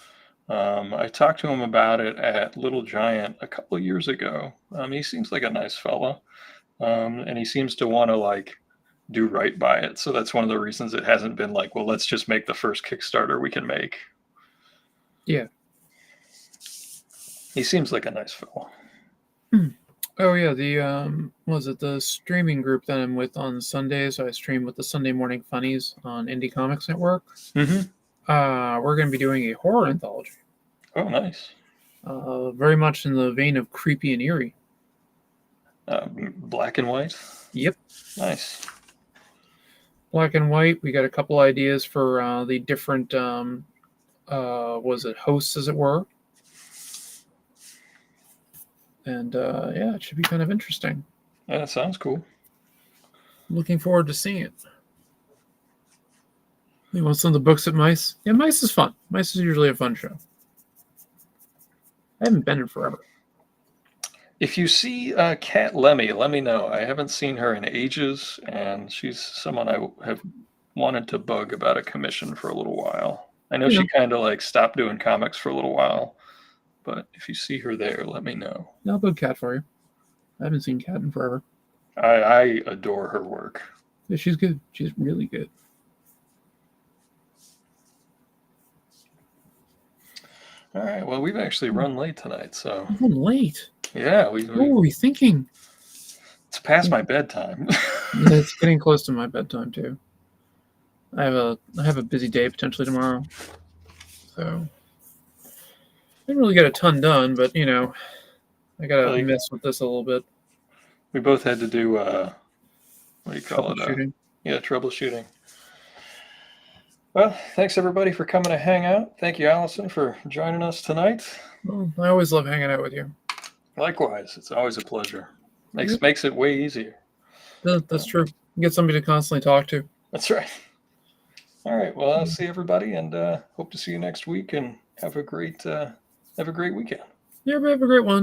I talked to him about it at Little Giant a couple of years ago. He seems like a nice fella, and he seems to want to like do right by it. So that's one of the reasons it hasn't been like, well, let's just make the first Kickstarter we can make. Yeah. He seems like a nice fella. Oh yeah, the streaming group that I'm with on Sundays. I stream with the Sunday Morning Funnies on Indie Comics Network. Mm-hmm. We're going to be doing a horror anthology. Oh, nice. Very much in the vein of Creepy and Eerie. Black and white? Yep. Nice. Black and white. We got a couple ideas for the different, hosts, as it were. And yeah, it should be kind of interesting. Yeah, that sounds cool. Looking forward to seeing it. You want some of the books at Mice? Yeah, Mice is fun. Mice is usually a fun show. I haven't been in forever. If you see Kat Lemmy, let me know. I haven't seen her in ages, and she's someone I have wanted to bug about a commission for a little while. I know she kind of like stopped doing comics for a little while, but if you see her there, let me know. I'll bug Kat for you. I haven't seen Kat in forever. I adore her work. Yeah, she's good. She's really good. All right. Well, we've actually run late tonight, so. I'm late. Yeah. What were we thinking? It's past my bedtime. Yeah, it's getting close to my bedtime too. I have a busy day potentially tomorrow, so I didn't really get a ton done. But I gotta mess with this a little bit. We both had to do what do you call it? Troubleshooting. Troubleshooting. Well, thanks everybody for coming to hang out. Thank you, Alison, for joining us tonight. Well, I always love hanging out with you. Likewise, it's always a pleasure. Makes it way easier. That's true. You get somebody to constantly talk to. That's right. All right. Well, I'll see everybody, and hope to see you next week. And have a great weekend. Yeah, have a great one.